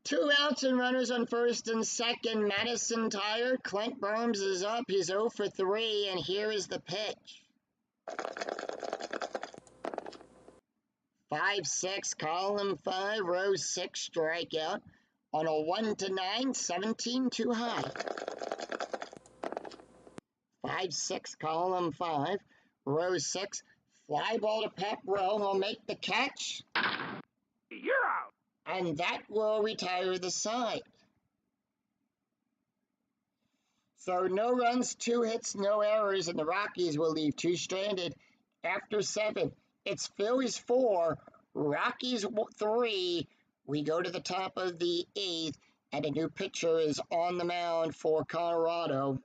2 outs and runners on first and second. Madison tired. Clint Burns is up. He's 0 for 3, and here is the pitch. 5-6, column 5, row 6, strikeout on a 1-9, 17 too high. 5-6, column 5, row 6, fly ball to Pep Row. He'll make the catch. You're out. And that will retire the side. So no runs, 2 hits, no errors, and the Rockies will leave 2 stranded after 7. It's Phillies 4, Rockies 3. We go to the top of the 8th, and a new pitcher is on the mound for Colorado.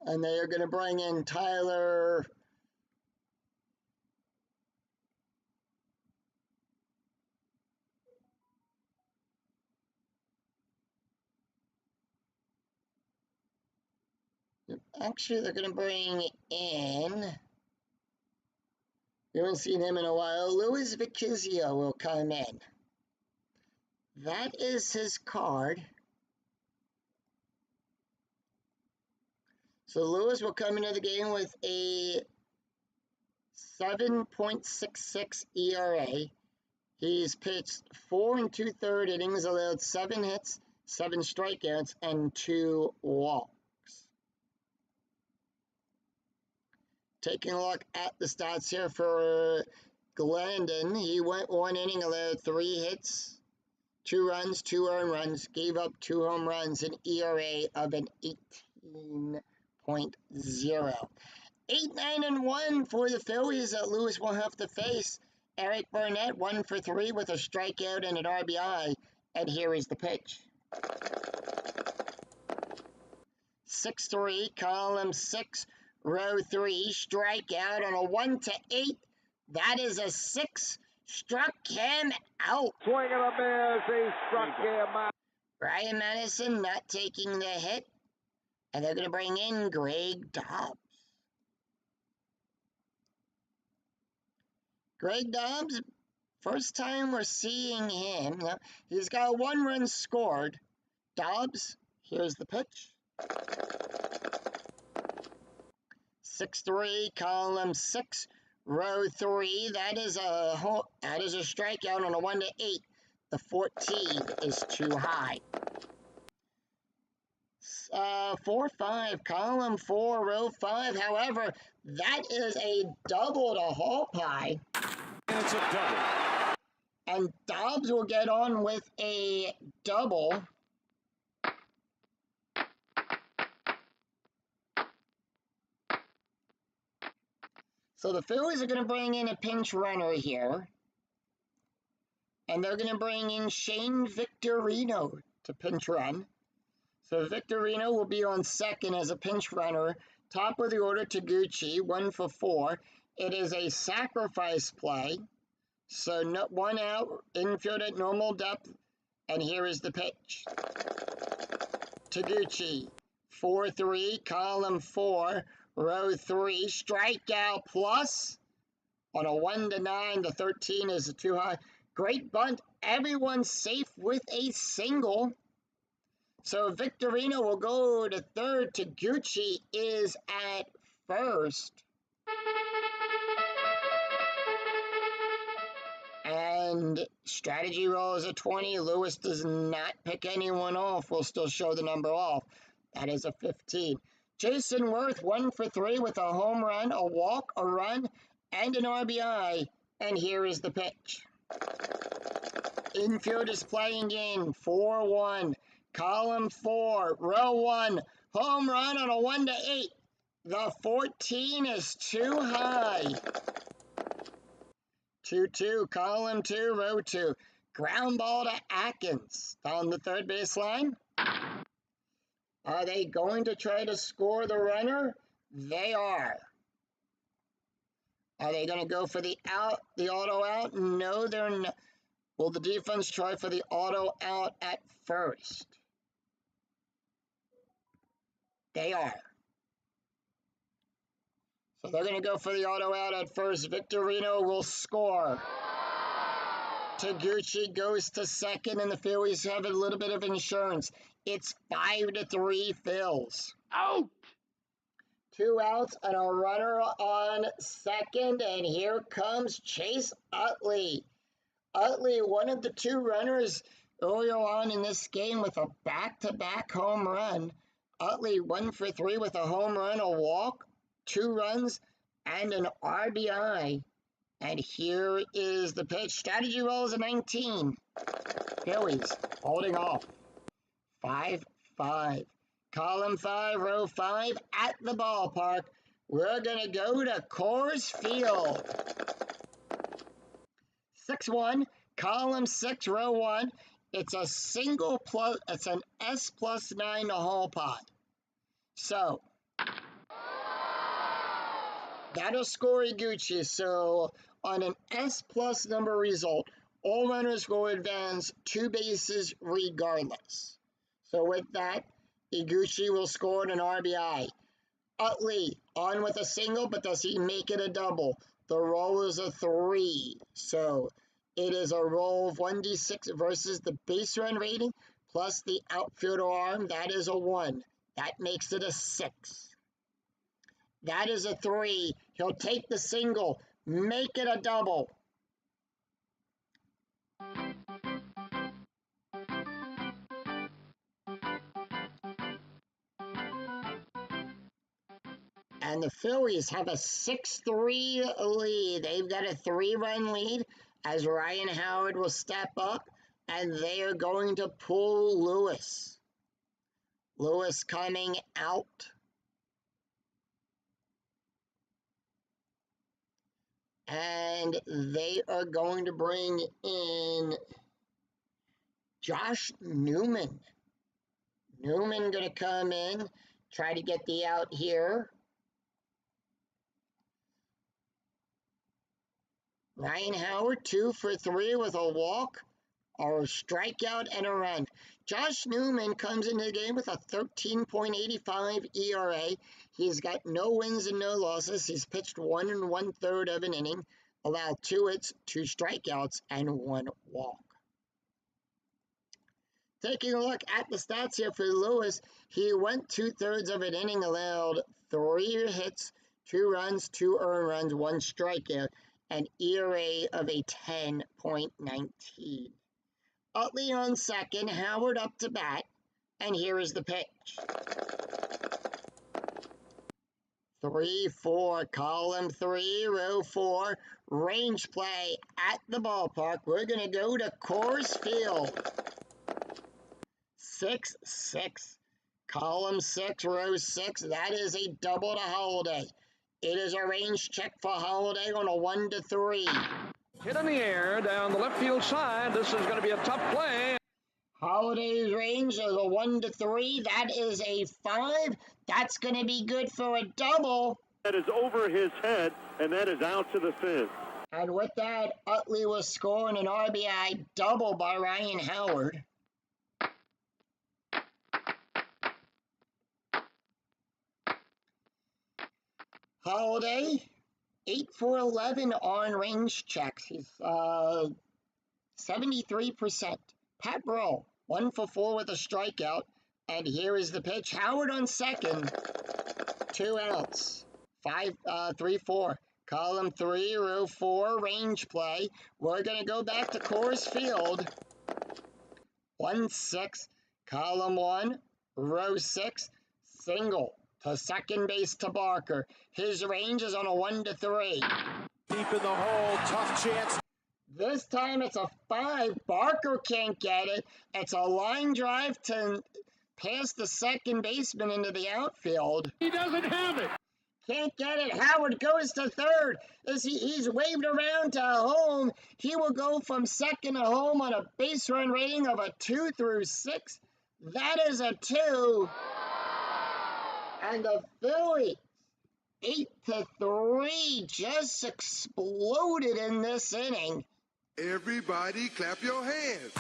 And they are going to bring in Tyler Actually, they're going to bring in, we haven't seen him in a while, Louis Vicchizio will come in. That is his card. So Lewis will come into the game with a 7.66 ERA. He's pitched 4 2/3 innings, allowed 7 hits, 7 strikeouts, and 2 walks. Taking a look at the stats here for Glendon, he went 1 inning, allowed 3 hits, 2 runs, 2 earned runs, gave up 2 home runs, an ERA of an 18.0. 8-9-1 for the Phillies that Lewis will have to face. Eric Burnett 1 for 3 with a strikeout and an RBI. And here is the pitch. 6-3, column 6, row 3, strikeout on a 1-8. That is a 6. Struck him out. Swing and a miss. He struck him out. Brian Madison not taking the hit. And they're going to bring in Greg Dobbs. Greg Dobbs, first time we're seeing him. Now, he's got 1 run scored. Dobbs, here's the pitch. 6-3, column 6, row 3. That is a strikeout on a 1-8. The 14 is too high. 4-5, column 4, row 5. However, that is a double to Hallpie. And it's a double. And Dobbs will get on with a double. So the Phillies are going to bring in a pinch runner here. And they're going to bring in Shane Victorino to pinch run. So Victorino will be on second as a pinch runner. Top of the order, Taguchi, 1 for 4. It is a sacrifice play. So no, 1 out, infield at normal depth. And here is the pitch. Taguchi, 4-3, column 4, row 3, strikeout plus. On a 1-9, the 13 is too high. Great bunt. Everyone's safe with a single. So Victorino will go to third. Taguchi is at first. And strategy roll is a 20. Lewis does not pick anyone off. We'll still show the number off. That is a 15. Jason Worth, 1 for 3 with a home run, a walk, a run, and an RBI. And here is the pitch. Infield is playing in 4-1. Column 4, row 1. Home run on a 1-8. The 14 is too high. 2-2, column 2, row 2. Ground ball to Atkins on the third baseline. Are they going to try to score the runner? They are. Are they going to go for the out, the auto out? No, they're not. Will the defense try for the auto out at first? They are. So they're going to go for the auto out at first. Victorino will score. Taguchi goes to second, and the Phillies have a little bit of insurance. It's 5-3 Phils. Out! 2 outs and a runner on second, and here comes Chase Utley. Utley, one of the 2 runners earlier on in this game with a back-to-back home run. Utley 1 for 3 with a home run, a walk, 2 runs, and an RBI. And here is the pitch. Strategy roll is a 19. Phillies holding off. 5-5. Column 5, row 5 at the ballpark. We're going to go to Coors Field. 6-1, column 6, row 1. It's a single plus, it's an S plus 9 to whole pod. So, that'll score Iguchi. So, on an S plus number result, all runners will advance 2 bases regardless. So, with that, Iguchi will score an RBI. Utley on with a single, but does he make it a double? The roll is a 3. So, it is a roll of 1d6 versus the base run rating plus the outfielder arm. That is a 1. That makes it a 6. That is a 3. He'll take the single, make it a double. And the Phillies have a 6-3 lead. They've got a 3-run lead as Ryan Howard will step up, and they are going to pull Lewis. Lewis coming out. And they are going to bring in Josh Newman. Newman going to come in, try to get the out here. Ryan Howard, 2 for 3 with a walk, or a strikeout, and a run. Josh Newman comes into the game with a 13.85 ERA. He's got no wins and no losses. He's pitched 1 1/3 of an inning, allowed 2 hits, 2 strikeouts, and 1 walk. Taking a look at the stats here for Lewis, he went 2/3 of an inning, allowed 3 hits, 2 runs, 2 earned runs, 1 strikeout, an ERA of a 10.19. Utley on second, Howard up to bat, and here is the pitch. 3-4, column 3, row 4, range play at the ballpark. We're going to go to Coors Field. 6-6, column 6, row 6. That is a double to Holiday. It is a range check for Holiday on a 1-3. Hit in the air down the left field side. This is going to be a tough play. Holiday's range is a 1-3. That is a 5. That's going to be good for a double. That is over his head, and that is out to the fifth. And with that, Utley was scoring an RBI double by Ryan Howard. Holiday, 8 for 11 on range checks. He's 73%. Pat Burrell, 1 for 4 with a strikeout. And here is the pitch. Howard on second. 2 outs. 3-4. Column 3, row 4, range play. We're going to go back to Coors Field. 1-6. Column 1, row 6, single to second base to Barker. His range is on a 1-3. Deep in the hole, tough chance. This time it's a 5. Barker can't get it. It's a line drive to past the second baseman into the outfield. He doesn't have it. Can't get it. Howard goes to third. He's waved around to home. He will go from second to home on a base run rating of a 2 through 6. That is a 2. And the Phillies, 8-3, just exploded in this inning. Everybody clap your hands.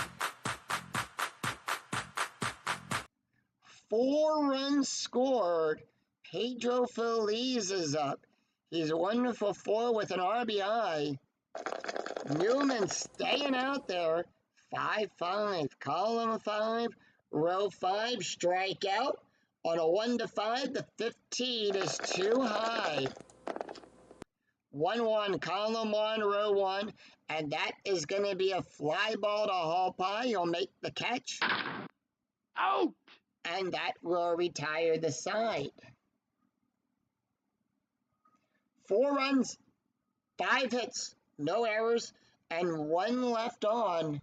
4 runs scored. Pedro Feliz is up. He's 1 for 4 with an RBI. Newman staying out there. 5-5. Column 5, row 5, strikeout. On a 1-5, the 15 is too high. 1-1, column 1, row 1. And that is going to be a fly ball to Hall Pie. He'll make the catch. Out. And that will retire the side. 4 runs, 5 hits, no errors, and 1 left on.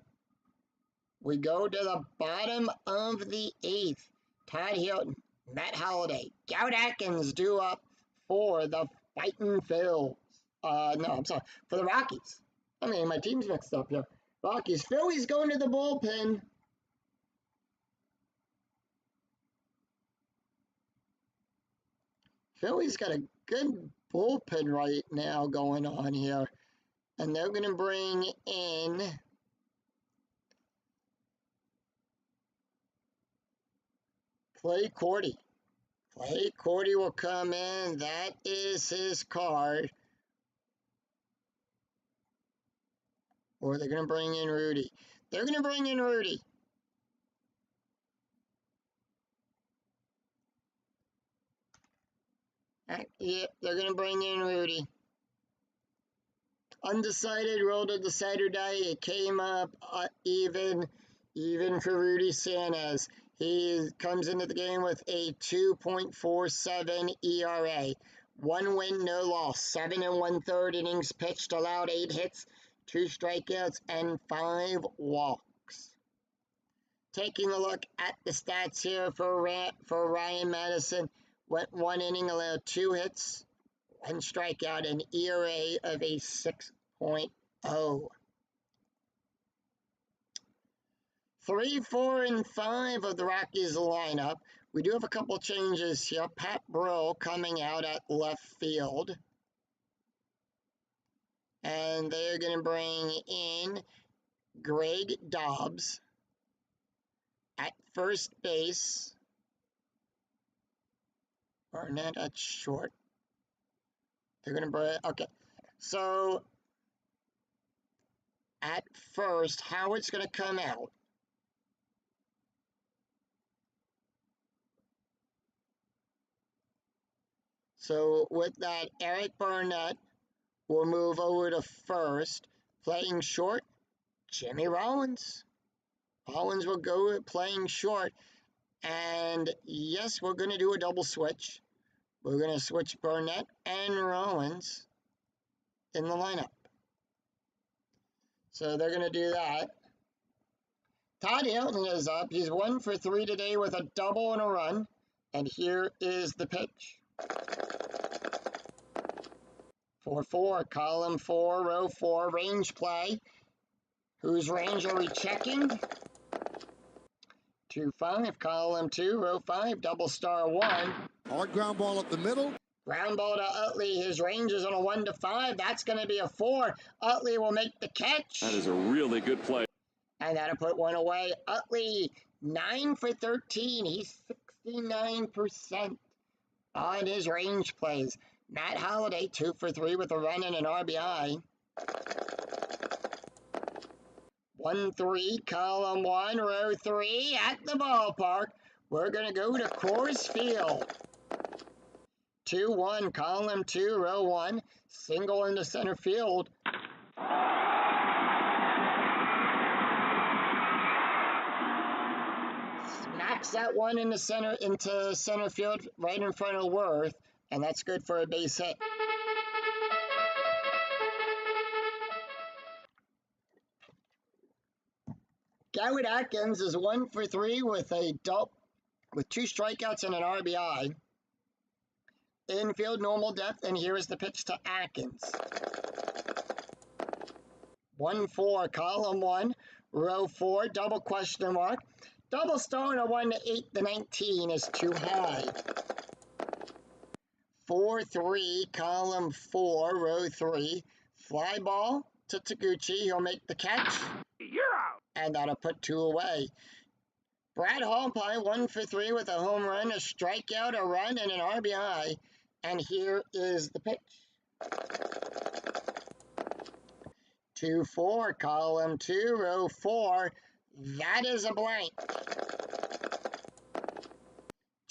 We go to the bottom of the 8th. Todd Hilton, Matt Holliday, Gout Atkins due up for the Fightin' Phils. For the Rockies. I mean, my team's mixed up here. Rockies. Phillies going to the bullpen. Phillies got a good bullpen right now going on here. And they're going to bring in Clay Cordy. Clay Cordy will come in. That is his card. Or they're going to bring in Rudy. They're going to bring in Rudy. Yep, they're going to bring in Rudy. Undecided, rolled a decider die. It came up even for Rudy Sanchez. He comes into the game with a 2.47 ERA. 1 win, no loss. 7 1/3 innings pitched, allowed 8 hits, 2 strikeouts, and 5 walks. Taking a look at the stats here for Ryan Madison. Went 1 inning, allowed 2 hits, 1 strikeout, an ERA of a 6.0. 3, 4, and 5 of the Rockies lineup. We do have a couple changes here. Pat Burrell coming out at left field. And they're going to bring in Greg Dobbs at first base. Barnett at short. They're going to bring... Okay. So, at first, Howard's going to come out. So, with that, Eric Barnett will move over to first. Playing short, Jimmy Rollins. Rollins will go playing short. And, yes, we're going to do a double switch. We're going to switch Barnett and Rollins in the lineup. So they're going to do that. Todd Hilton is up. He's 1 for 3 today with a double and a run. And here is the pitch. 4-4, column 4, row 4, range play. Whose range are we checking? 2-5, column 2, row 5, double star 1. Hard ground ball up the middle. Ground ball to Utley. His range is on a 1-5. That's going to be a 4. Utley will make the catch. That is a really good play. And that'll put one away. Utley, 9 for 13. He's 69% on his range plays. Matt Holliday, 2 for 3 with a run and an RBI. 1-3, column 1, row 3 at the ballpark. We're going to go to Coors Field. 2-1, column 2, row 1, single into center field. Smacks that one into center field right in front of Worth, and that's good for a base hit. Garrett Atkins is 1 for 3 with 2 strikeouts and an RBI. Infield normal depth, and here is the pitch to Atkins. 1-4, column 1, row 4, double question mark. Double star and a 1-8, the 19 is too high. 4-3, column 4, row 3, fly ball to Taguchi. He'll make the catch. You're out. And that'll put 2 away. Brad Hallpine, 1 for 3 with a home run, a strikeout, a run, and an RBI. And here is the pitch. 2-4, column 2, row 4. That is a blank.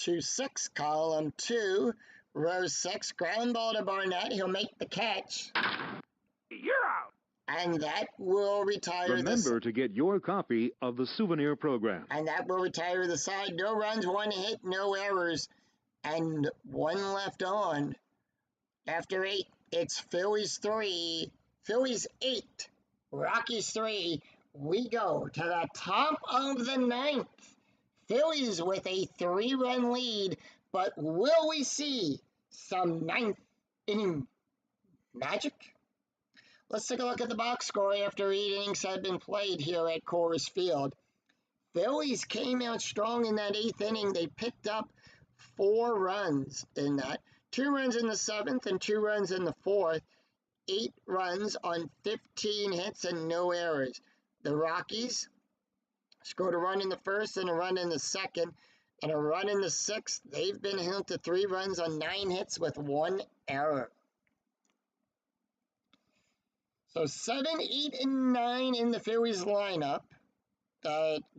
2-6, column 2, row 6. Ground ball to Barnett. He'll make the catch. You're out. And that will retire Remember to get your copy of the souvenir program. And that will retire the side. No runs, 1 hit, no errors, and 1 left on. After 8, it's Phillies 3, Phillies 8, Rockies 3. We go to the top of the 9th. Phillies with a 3-run lead, but will we see some 9th inning magic? Let's take a look at the box score after 8 innings have been played here at Coors Field. Phillies came out strong in that 8th inning. They picked up 4 runs in that. 2 runs in the 7th and 2 runs in the 4th. 8 runs on 15 hits and no errors. The Rockies scored a run in the 1st and a run in the 2nd and a run in the 6th. They've been held to 3 runs on 9 hits with 1 error. So 7, 8, and 9 in the Phillies lineup.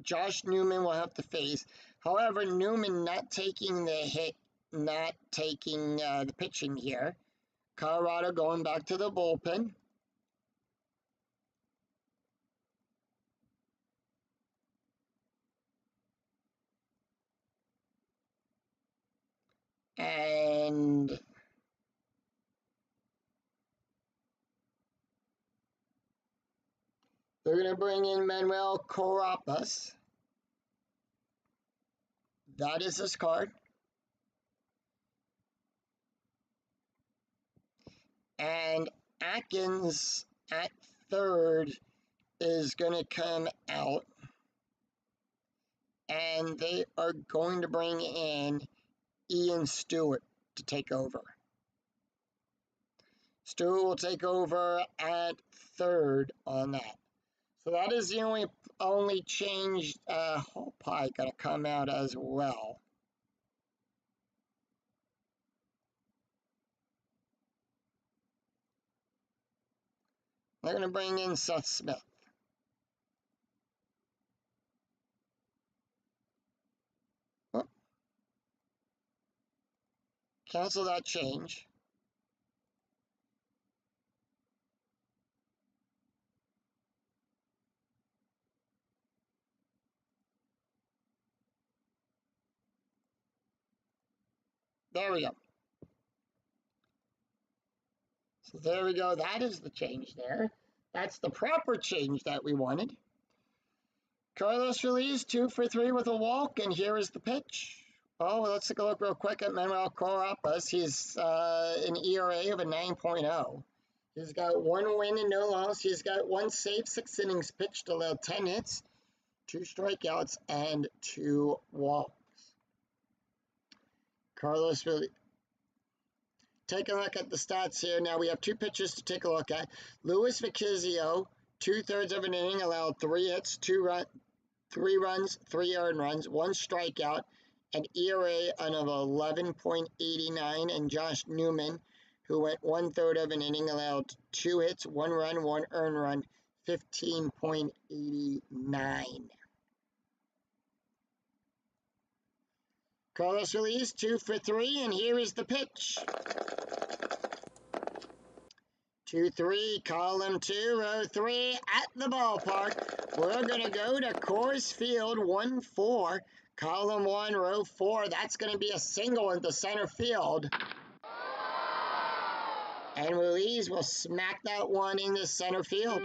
Josh Newman will have to face. However, Newman not taking the hit, not taking the pitching here. Colorado going back to the bullpen. And they're going to bring in Manuel Carapas. That is his card. And Atkins at 3rd is going to come out. And they are going to bring in Ian Stewart to take over. Stewart will take over at 3rd on that. So that is the only change. Pie going to come out as well. They're going to bring in Seth Smith. Oh. Cancel that change. There we go. So there we go. That is the change there. That's the proper change that we wanted. Carlos Feliz, 2 for 3 with a walk, and here is the pitch. Oh, well, let's take a look real quick at Manuel Carapaz. He's an ERA of a 9.0. He's got 1 win and no loss. He's got 1 save, 6 innings pitched, allowed 10 hits, 2 strikeouts, and 2 walks. Carlos really. Take a look at the stats here. Now we have 2 pitchers to take a look at. Luis Vicchizio, 2/3 of an inning, allowed 3 hits, 3 runs, 3 earned runs, 1 strikeout, an ERA of 11.89, and Josh Newman, who went 1/3 of an inning, allowed 2 hits, 1 run, 1 earned run, 15.89. Carlos Ruiz, 2 for 3, and here is the pitch. 2-3, column 2, row 3 at the ballpark. We're going to go to Coors Field, 1-4, column 1, row 4. That's going to be a single into center field. And Ruiz will smack that one into center field.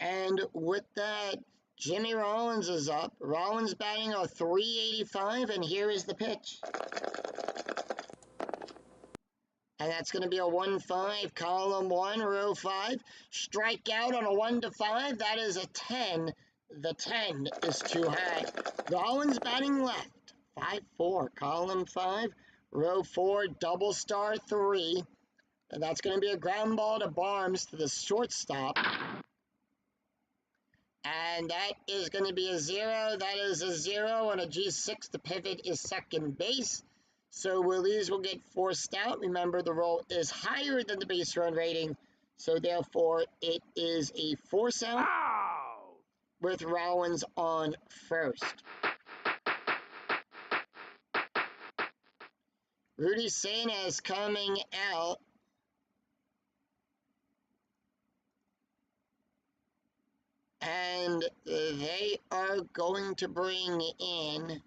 And with that, Jimmy Rollins is up. Rollins batting a .385, and here is the pitch. And that's going to be a 1-5, column 1, row 5. Strikeout on a 1-5. That is a 10. The 10 is too high. Rollins batting left. 5-4, column 5, row 4, double star 3. And that's going to be a ground ball to Barnes to the shortstop. And that is going to be a 0. That is a 0 on a G6. The pivot is second base. So Ruiz will get forced out. Remember, the roll is higher than the base run rating. So therefore, it is a force out with Rollins on first. Rudy Sanchez coming out. And they are going to bring in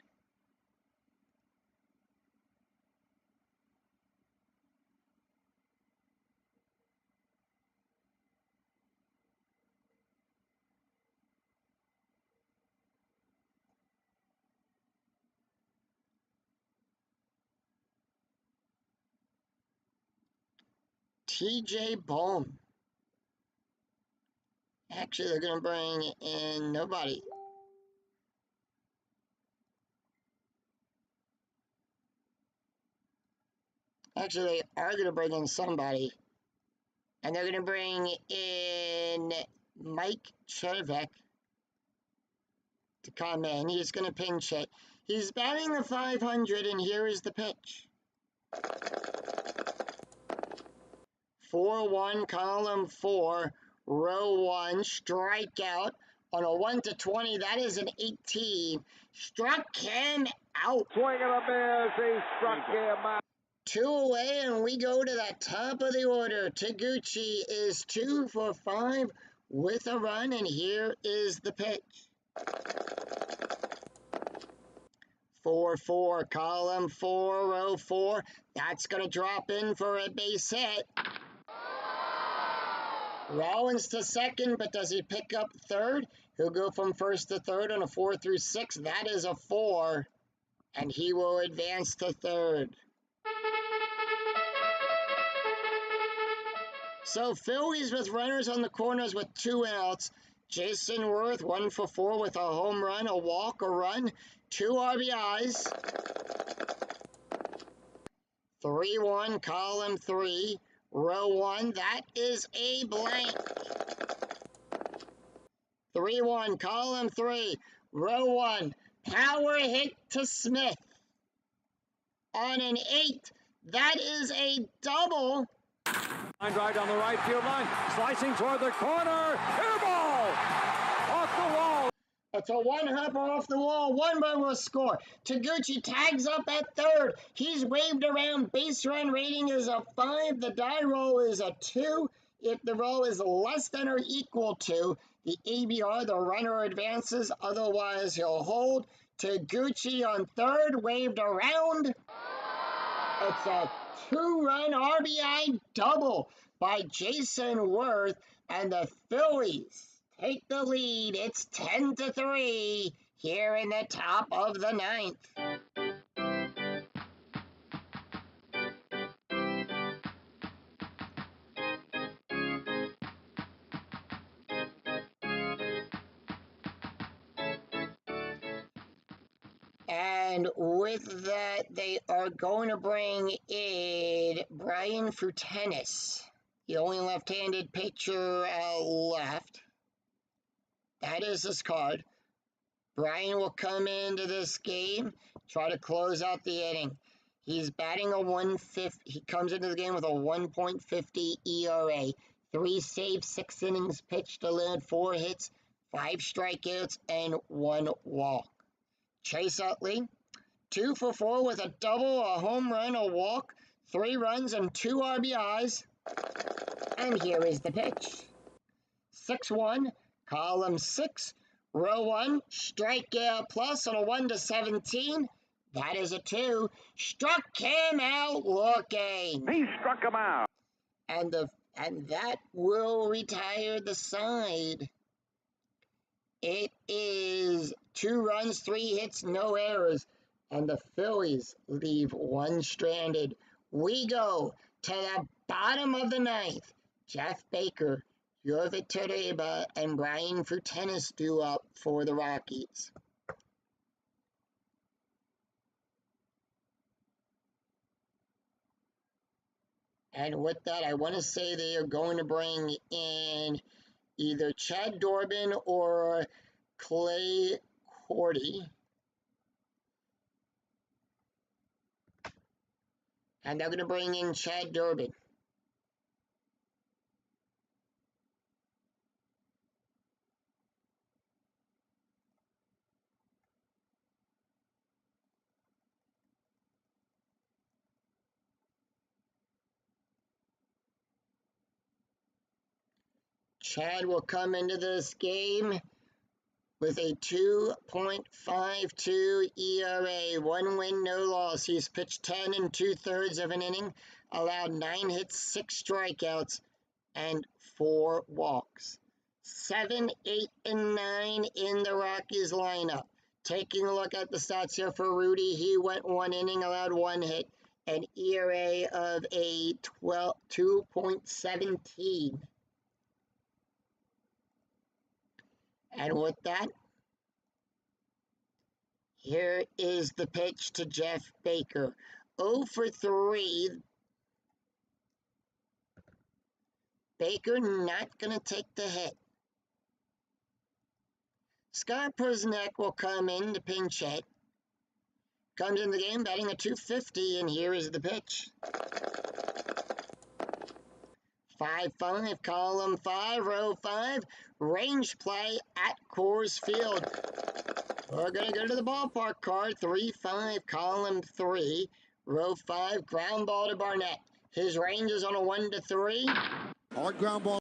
TJ Bohm. Actually, they're going to bring in nobody. Actually, they are going to bring in somebody. And they're going to bring in Mike Chervik to come in. He's going to pinch hit. He's batting the .500, and here is the pitch. 4-1, column 4, row 1, strikeout on a 1-20. That is an 18. Struck him out. Swing and a miss. He struck him out. 2 away, and we go to the top of the order. Taguchi is 2 for 5 with a run, and here is the pitch. 4-4, column 4, row 4. That's going to drop in for a base hit. Rollins to second, but does he pick up third? He'll go from first to third on a 4 through 6. That is a 4, and he will advance to third. So Phillies with runners on the corners with 2 outs. Jason Worth, 1 for 4 with a home run, a walk, a run, 2 RBIs. 3-1, column 3, row 1. That is a blank. 3-1, column 3, row 1. Power hit to Smith. On an 8. That is a double. Line drive down the right field line, slicing toward the corner, air ball, off the wall. It's a 1-hopper off the wall. 1 run will score. Taguchi tags up at third. He's waved around. Base run rating is a 5. The die roll is a 2. If the roll is less than or equal to the ABR, the runner advances. Otherwise, he'll hold. Taguchi on third, waved around. It's a 2-run RBI double by Jason Worth, and the Phillies take the lead. It's 10-3 here in the top of the ninth. And with that, they are going to bring in Brian Frutenis, the only left-handed pitcher left. That is his card. Brian will come into this game, try to close out the inning. He's batting a 150. He comes into the game with a 1.50 ERA. 3 saves, 6 innings pitched, allowed 4 hits, 5 strikeouts, and 1 walk. Chase Utley, 2 for 4 with a double, a home run, a walk, 3 runs, and 2 RBIs. And here is the pitch. 6-1, column 6, row 1, strikeout plus on a 1-17. That is a 2. Struck him out looking. He struck him out. And that will retire the side. It is 2 runs, 3 hits, no errors, and the Phillies leave 1 stranded. We go to the bottom of the ninth. Jeff Baker, Jurvet Toreba, and Brian Frutenis due up for the Rockies. And with that, I want to say they are going to bring in either Chad Dorbin or Clay Cordy. And they're going to bring in Chad Dorbin. Chad will come into this game with a 2.52 ERA, 1 win, no loss. He's pitched 10 2/3 of an inning, allowed 9 hits, 6 strikeouts, and 4 walks. 7, 8, and 9 in the Rockies lineup. Taking a look at the stats here for Rudy, he went 1 inning, allowed 1 hit, an ERA of a 2.17. And with that, here is the pitch to Jeff Baker. 0 for 3. Baker not going to take the hit. Scott Persnick will come in to pinch hit. Comes in the game batting a 250, and here is the pitch. 5-5, column 5, row 5, range play at Coors Field. We're going to go to the ballpark card. 3-5, column 3, row 5, ground ball to Barnett. His range is on a 1-3. Hard ground ball.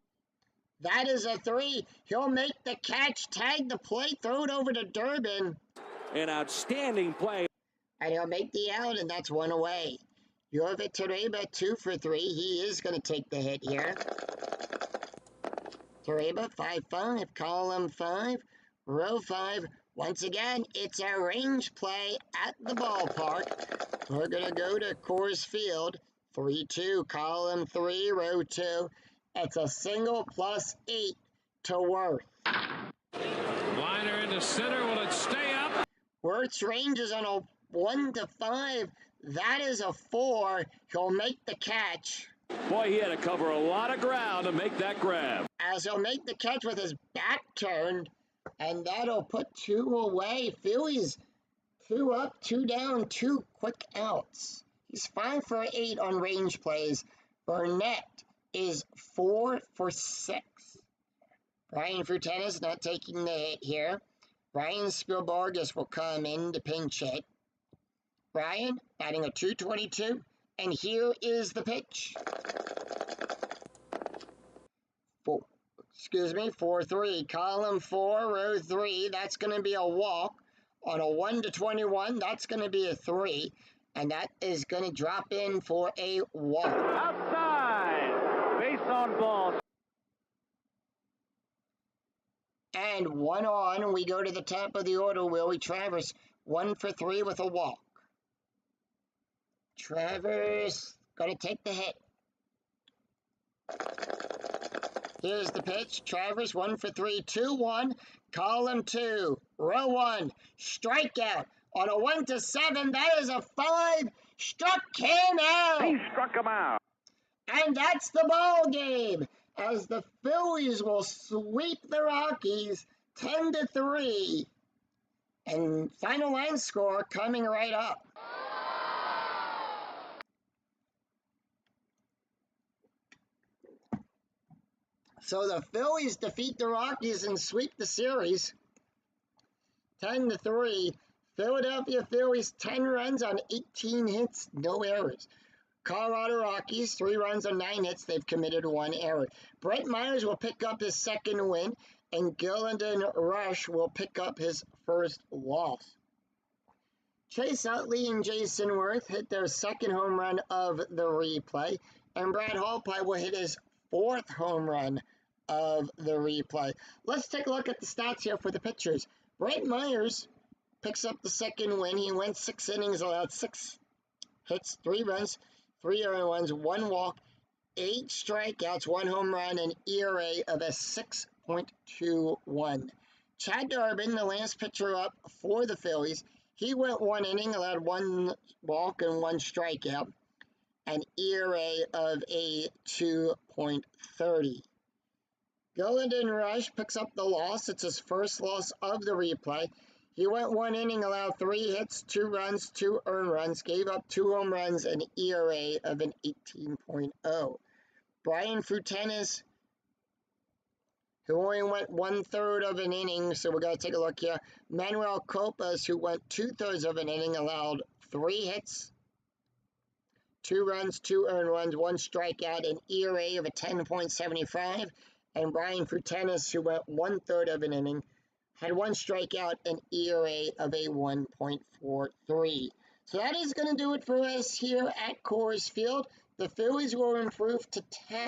That is a 3. He'll make the catch, tag the play, throw it over to Durbin. An outstanding play. And he'll make the out, and that's 1 away. Jurvet Toreba, 2 for 3. He is going to take the hit here. Toreba, 5-5, column 5, row 5. Once again, it's a range play at the ballpark. We're going to go to Coors Field. 3-2, column 3, row 2. It's a single plus 8 to Worth. Liner into center. Will it stay up? Worth's range is on a 1-5. That is a 4. He'll make the catch. Boy, he had to cover a lot of ground to make that grab. As he'll make the catch with his back turned, and that'll put 2 away. Phillies 2 up, 2 down, 2 quick outs. He's 5 for 8 on range plays. Burnett is 4 for 6. Brian Frutenis not taking the hit here. Brian Spielborges will come in to pinch hit. Brian batting a 222, and here is the pitch. 4-3, column 4, row 3. That's going to be a walk. On a 1-21, that's going to be a 3. And that is going to drop in for a walk. Outside. Base on ball. And 1 on, we go to the top of the order, Willie Travers, 1 for 3 with a walk. Travers going to take the hit. Here's the pitch. Travers 1 for 3, 2-1. Column 2, row 1, strikeout. On a 1-7, that is a 5. Struck him out. He struck him out. And that's the ball game, as the Phillies will sweep the Rockies 10-3. And final line score coming right up. So the Phillies defeat the Rockies and sweep the series 10-3. Philadelphia Phillies 10 runs on 18 hits, no errors. Colorado Rockies 3 runs on 9 hits, they've committed 1 error. Brett Myers will pick up his second win, and Gillinden Rush will pick up his first loss. Chase Utley and Jason Worth hit their second home run of the replay, and Brad Hallpie will hit his 4th home run of the replay. Let's take a look at the stats here for the pitchers. Brett Myers picks up the second win. He went 6 innings, allowed 6 hits, 3 runs, 3 earned runs, 1 walk, 8 strikeouts, 1 home run, and ERA of a 6.21. Chad Durbin, the last pitcher up for the Phillies, he went 1 inning, allowed 1 walk and 1 strikeout, an ERA of a 2.30. Gillinden Rush picks up the loss. It's his first loss of the replay. He went 1 inning, allowed 3 hits, 2 runs, 2 earned runs, gave up 2 home runs, an ERA of an 18.0. Brian Frutenis, who only went 1/3 of an inning, so we're going to take a look here. Manuel Copas, who went 2/3 of an inning, allowed 3 hits, 2 runs, 2 earned runs, 1 strikeout, an ERA of a 10.75. And Brian Frutenis, who went 1/3 of an inning, had 1 strikeout, an ERA of a 1.43. So that is going to do it for us here at Coors Field. The Phillies will improve to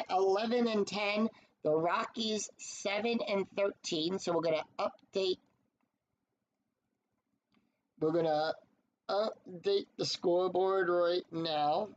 11-10. The Rockies 7-13. So we're going to update. We're going to update the scoreboard right now.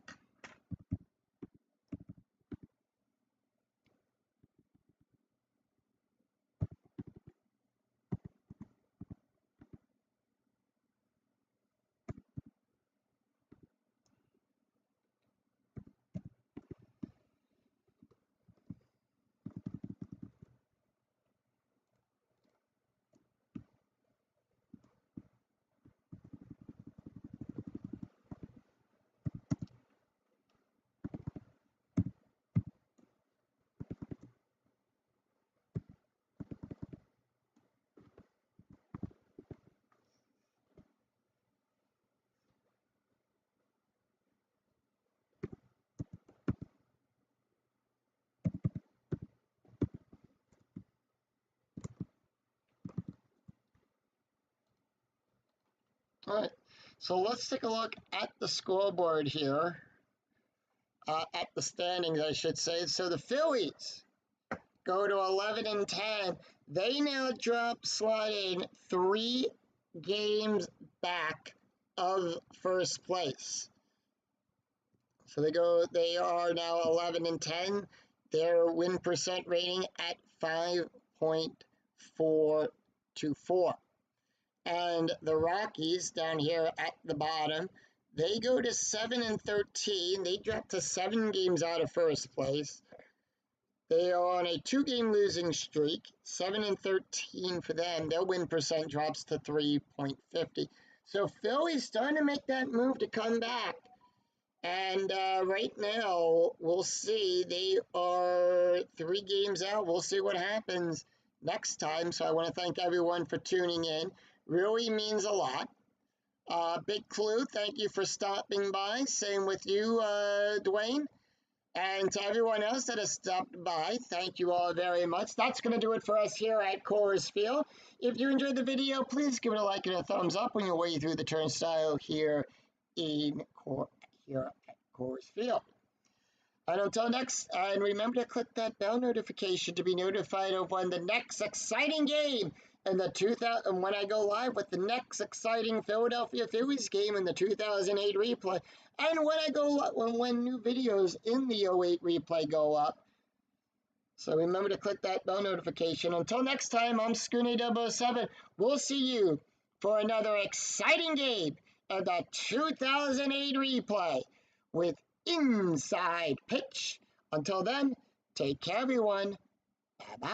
All right, so let's take a look at the scoreboard here, at the standings, I should say. So the Phillies go to 11-10. They now drop, slide in 3 games back of first place. So they are now 11-10. Their win percent rating at 5.424. And the Rockies down here at the bottom, they go to 7-13. They drop to 7 games out of first place. They are on a 2-game losing streak, 7-13 for them. Their win percent drops to 3.50. So Philly's starting to make that move to come back. And right now, we'll see. They are 3 games out. We'll see what happens next time. So I want to thank everyone for tuning in. Really means a lot. Big Clue, thank you for stopping by. Same with you, Dwayne. And to everyone else that has stopped by, thank you all very much. That's going to do it for us here at Coors Field. If you enjoyed the video, please give it a like and a thumbs up on your way through the turnstile here in here at Coors Field. And until next, and remember to click that bell notification to be notified of when the next exciting game in the 2000, and when I go live with the next exciting Philadelphia Phillies game in the 2008 replay, and when I go when new videos in the 08 replay go up. So remember to click that bell notification. Until next time, I'm Scooney007. We'll see you for another exciting game of the 2008 replay with Inside Pitch. Until then, take care, everyone. Bye-bye.